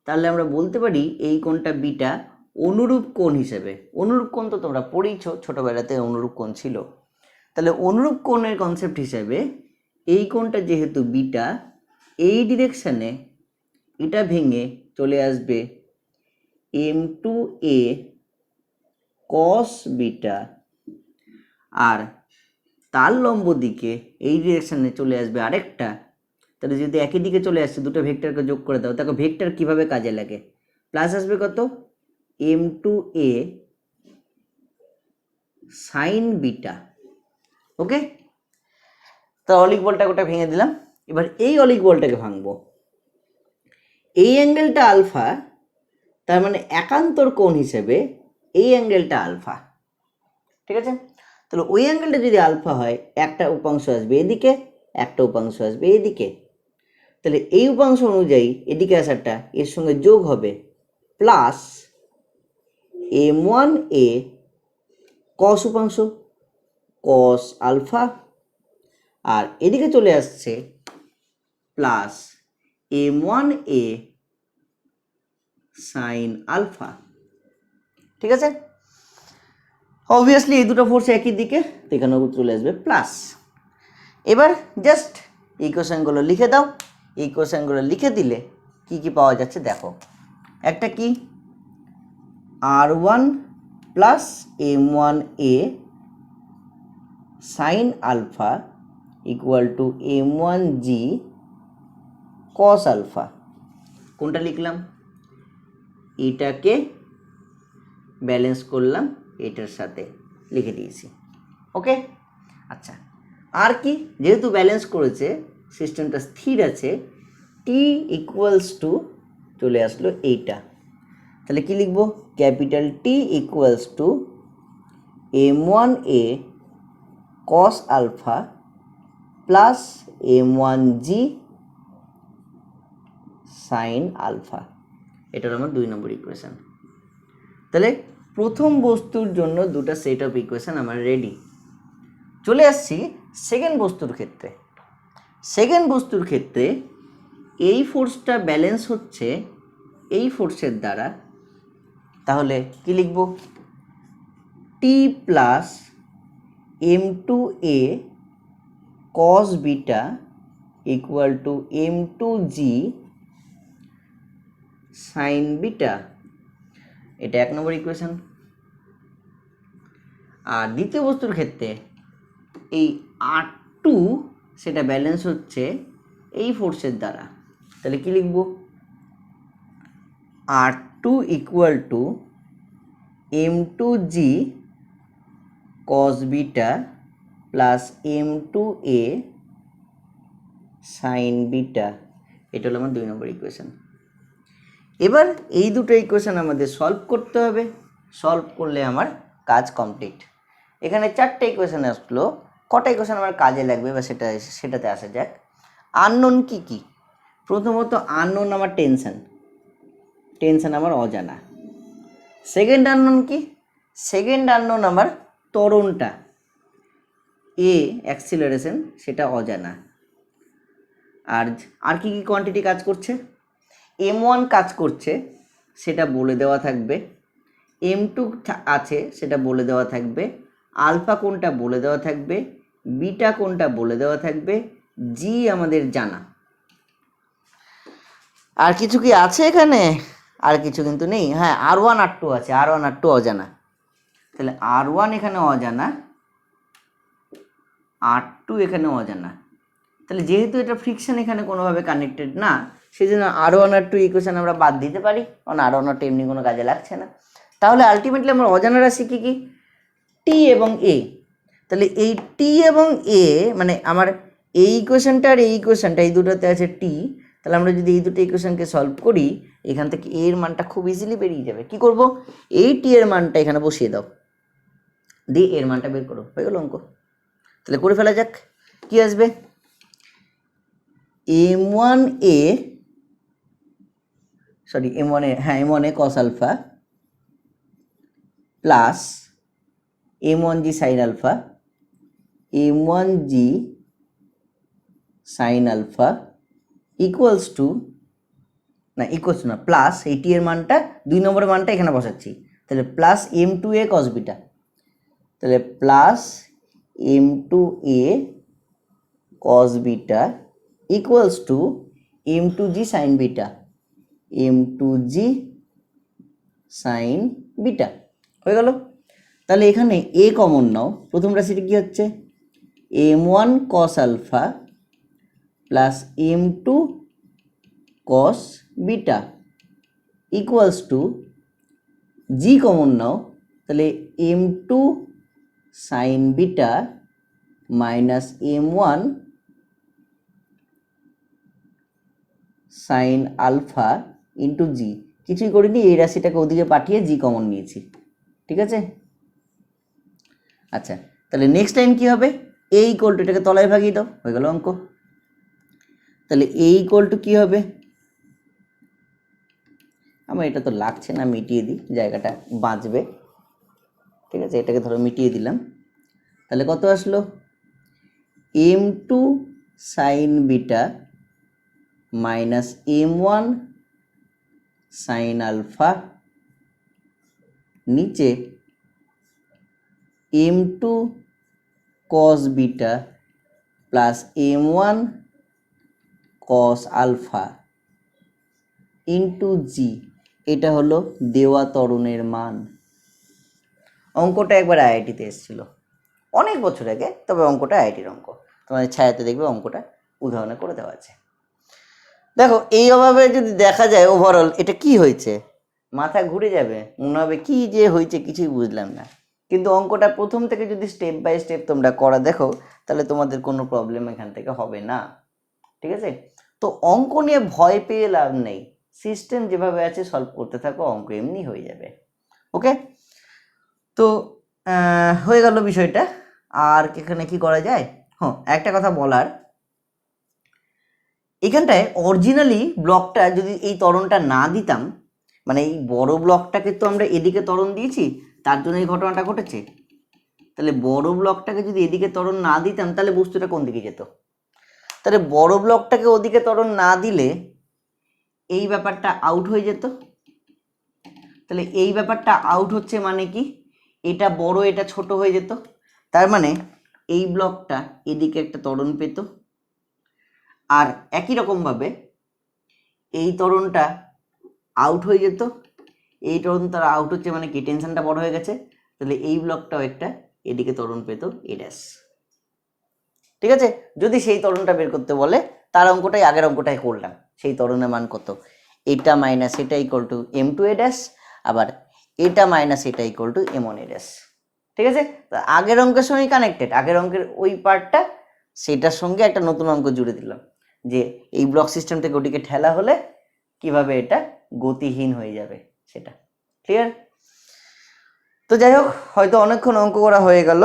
তাহলে আমরা বলতে পারি এই কোণটা বিটা অনুরূপ কোণ হিসেবে। অনুরূপ কোণ তো তোমরা পড়েইছো, ছোটবেলাতে অনুরূপ কোণ ছিল। তাহলে অনুরূপ কোণের কনসেপ্ট হিসেবে এই কোণটা যেহেতু বিটা, এই ডিরেকশানে এটা ভেঙে চলে আসবে m2a cos বিটা, আর তার লম্ব দিকে এই ডিরেকশানে চলে আসবে আরেকটা। তাহলে যদি একই দিকে চলে আসছে, দুটো ভেক্টরকে যোগ করে দাও, তাকে ভেক্টর কিভাবে কাজে লাগে? প্লাস আসবে কত? m2a sin beta. ওকে, তো অলিক বলটা ওটা ভেঙে দিলাম। এবার এই অলিক বলটাকে ভাঙবো। এই অ্যাঙ্গেলটা আলফা, তার মানে একান্তর কোণ হিসেবে এই অ্যাঙ্গেলটা আলফা, ঠিক আছে? তাহলে ওই অ্যাঙ্গেলটা যদি আলফা হয়, একটা উপাংশ আসবে এদিকে, একটা উপাংশ আসবে এদিকে। তাহলে এই উপাংশ অনুযায়ী এদিকে আসাটা এর সঙ্গে যোগ হবে প্লাস m1a কস উপাংশ কস আলফা, আর এদিকে চলে আসছে প্লাস m1a সাইন আলফা। ঠিক আছে, অবভিয়াসলি এই দুটো ফোর্স একই দিকে, তো এখানে চলে আসবে প্লাস। এবার জাস্ট ইকুয়েশনগুলো লিখে দাও। ইকুয়েশনগুলো লিখে দিলে কি কি পাওয়া যাচ্ছে দেখো। একটা কি r1 plus m1a sine alpha equal to m1g cos alpha. কোনটা লিখলাম? এটাকে ব্যালেন্স করলাম এটার সাথে, লিখে দিয়েছি। ওকে, আচ্ছা আর কি, যেহেতু ব্যালেন্স করেছে সিস্টেমটা স্থির আছে, টি ইকুয়ালস টু চলে আসলো এইটা, তাহলে কি লিখব? Capital T equals to m1a cos alpha plus m1g sine alpha. এটা হলো আমার 2 নম্বর ইকুয়েশন। তাহলে প্রথম বস্তুর জন্য দুটো সেট অফ ইকুয়েশন আমার রেডি। চলে আসছি সেকেন্ড বস্তুর ক্ষেত্রে। সেকেন্ড বস্তুর ক্ষেত্রে এই ফোর্সটা ব্যালেন্স হচ্ছে এই ফোর্সের দ্বারা, তাহলে কি লিখব? T plus m2a cos beta equal to m2g sine beta. এটা 1 নম্বর ইকুয়েশন। আর দ্বিতীয় বস্তুর ক্ষেত্রে এই r2 সেটা ব্যালেন্স হচ্ছে এই ফোর্সের দ্বারা, তাহলে কি লিখব? r2 equal to m2g cos beta plus m2a sign beta. এটা হলো আমার 2 নম্বর ইকুয়েশন। এবার এই দুটো ইকুয়েশন আমাদের সলভ করতে হবে। সলভ করলে আমার কাজ কমপ্লিট। এখানে 4টে ইকুয়েশন আসলো, কটা ইকুয়েশন আমার কাজে লাগবে বা সেটাতে আসা যাক। আননোন কি কি? প্রথমত আননোন আমার টেনশন আমার অজানা। সেকেন্ড আননোন কি? সেকেন্ড আননোন আমার ত্বরণটা এ অ্যাক্সিলারেশন, সেটা অজানা। আর কি কি কোয়ান্টিটি কাজ করছে? m1 কাজ করছে, সেটা বলে দেওয়া থাকবে। m2 আছে, সেটা বলে দেওয়া থাকবে। আলফা কোনটা বলে দেওয়া থাকবে, বিটা কোনটা বলে দেওয়া থাকবে, জি আমাদের জানা। আর কিছু কি আছে এখানে? আর কিছু কিন্তু নেই। হ্যাঁ, r1 r2 আছে, r1 r2 অজানা। তাহলে r1 এখানে অজানা, r2 এখানে অজানা। তাহলে যেহেতু এটা ফ্রিকশন এখানে কোনোভাবে কানেক্টেড না, সেই জন্য r1 r2 ইকুয়েশন আমরা বাদ দিতে পারি, কারণ r1 r2 এমনি কোনো কাজে লাগছে না। তাহলে আলটিমেটলি আমার অজানা রাশি কী কী? টি এবং এ। তাহলে এই টি এবং এ মানে আমার এই ইকুয়েশনটা আর এই ইকুয়েশনটা, এই দুটোতে আছে টি। তাহলে আমরা যদি এই দুটো ইকুয়েশনকে সলভ করি, এখান থেকে এর মানটা খুব ইজিলি বেরিয়ে যাবে। কি করব? এই টি এর মানটা এখানে বসিয়ে দাও, দিয়ে এর মানটা বের করো, হয়ে গেল অঙ্ক। তাহলে করে ফেলা যাক। কি আসবে? m1a cos alpha plus m1g sine alpha, m1g sine alpha equals to plus এই টি এর মানটা 2 নম্বরের মানটা এখানে বসাচ্ছি, তাহলে প্লাস m2a cos বিটা, তাহলে plus m2a cos beta equals two m2g sine beta, m2g sine beta. হয়ে গেল। তাহলে এখানে এ কমন নাও, প্রথম রাশিটা কি হচ্ছে? m1 cos alpha plus m2 cos beta equals to G common নাও, তাহলে m2 sine beta minus m1 sine alpha into G. কিছুই করিনি, এই রাশিটাকে ওদিকে পাঠিয়ে জি কমন নিয়েছি। ঠিক আছে, আচ্ছা তাহলে নেক্সট টাইম কি হবে? এই ইকুয়াল টু এটাকে তলায় ভাগিয়ে দাও, হয়ে গেল অঙ্ক। তাহলে এ ইকুয়াল টু কী হবে, আমার এটা তো লাগছে না, মিটিয়ে দিই, জায়গাটা বাঁচবে। ঠিক আছে, এটাকে ধরো মিটিয়ে দিলাম। তাহলে কত আসলো, m2 sine beta minus m1 sine alpha, নিচে m2 cos beta plus m1 cos alpha into G. এটা হলো দেওয়া ত্বরণের মান। অঙ্কটা একবার আইআইটিতে এসেছিল অনেক বছর আগে, তবে অঙ্কটা আইআইটির অঙ্ক, তোমাদের ছায়াতে দেখবে অঙ্কটা উদাহরণে করে দেওয়া আছে। দেখো এইভাবে যদি দেখা যায় ওভারঅল এটা কি হয়েছে, মাথা ঘুরে যাবে, মনে হবে কি যে হয়েছে কিছুই বুঝলাম না। কিন্তু অঙ্কটা প্রথম থেকে যদি স্টেপ বাই স্টেপ তোমরা করা দেখো, তাহলে তোমাদের কোনো প্রবলেম এখান থেকে হবে না। ঠিক আছে, তো অঙ্ক নিয়ে ভয় পেয়ে লাভ নেই, সিস্টেম যেভাবে আছে সলভ করতে থাকো, অঙ্ক এমনি হয়ে যাবে। ওকে, তো হয়ে গেল বিষয়টা। আর এখানে কি করা যায়, হ্যাঁ একটা কথা বলার, এখানটায় অরিজিনালি ব্লকটা যদি এই ত্বরণটা না দিতাম, মানে এই বড় ব্লকটাকে তো আমরা এদিকে ত্বরণ দিয়েছি, তার জন্য এই ঘটনাটা ঘটেছে। তাহলে বড় ব্লকটাকে যদি এদিকে ত্বরণ না দিতাম, তাহলে বস্তুটা কোন দিকে যেত, তাহলে বড় ব্লকটাকে ওদিকে ত্বরণ না দিলে এই ব্যাপারটা আউট হয়ে যেত। তাহলে এই ব্যাপারটা আউট হচ্ছে মানে কি, এটা বড় এটা ছোট হয়ে যেত, তার মানে এই ব্লকটা এদিকে একটা ত্বরণ পেত। আর একই রকমভাবে এই ত্বরণটা আউট হয়ে যেত, এই ত্বরণ তার আউট হচ্ছে মানে কি টেনশনটা বড় হয়ে গেছে, তাহলে এই ব্লকটাও একটা এদিকে ত্বরণ পেত এ ড্যাশ। ঠিক আছে, যদি সেই ত্বরণটা বের করতে বলে, তার অঙ্কটাই আগের অঙ্কটাই করলাম, সেই ত্বরণের মান কত, এটা মাইনাস এটা equal to m2 a dash, আবার এটা মাইনাস এটা equal to m1 a dash. ঠিক আছে, আগের অঙ্কের সঙ্গে কানেক্টেড, আগের অঙ্কের ওই পার্টটা সেটার সঙ্গে একটা নতুন অঙ্ক জুড়ে দিলাম, যে এই ব্লক সিস্টেম থেকে ওটিকে ঠেলা হলে কিভাবে এটা গতিহীন হয়ে যাবে সেটা। ক্লিয়ার? তো যাই হোক, হয়তো অনেকক্ষণ অঙ্ক করা হয়ে গেল,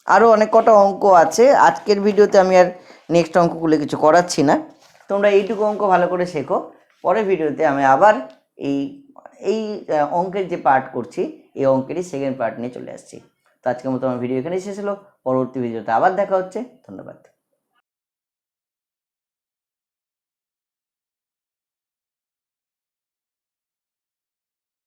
আরও অনেক কটা অঙ্ক আছে। আজকের ভিডিওতে আমি আর নেক্সট অঙ্কগুলো কিছু করাচ্ছি না, তোমরা এইটুকু অঙ্ক ভালো করে শেখো। পরের ভিডিওতে আমি আবার এই এই অঙ্কের যে পার্ট করছি, এই অঙ্কেরই সেকেন্ড পার্ট নিয়ে চলে আসছি। তো আজকের মতো আমার ভিডিও এখানেই শেষ হলো, পরবর্তী ভিডিওতে আবার দেখা হচ্ছে। ধন্যবাদ।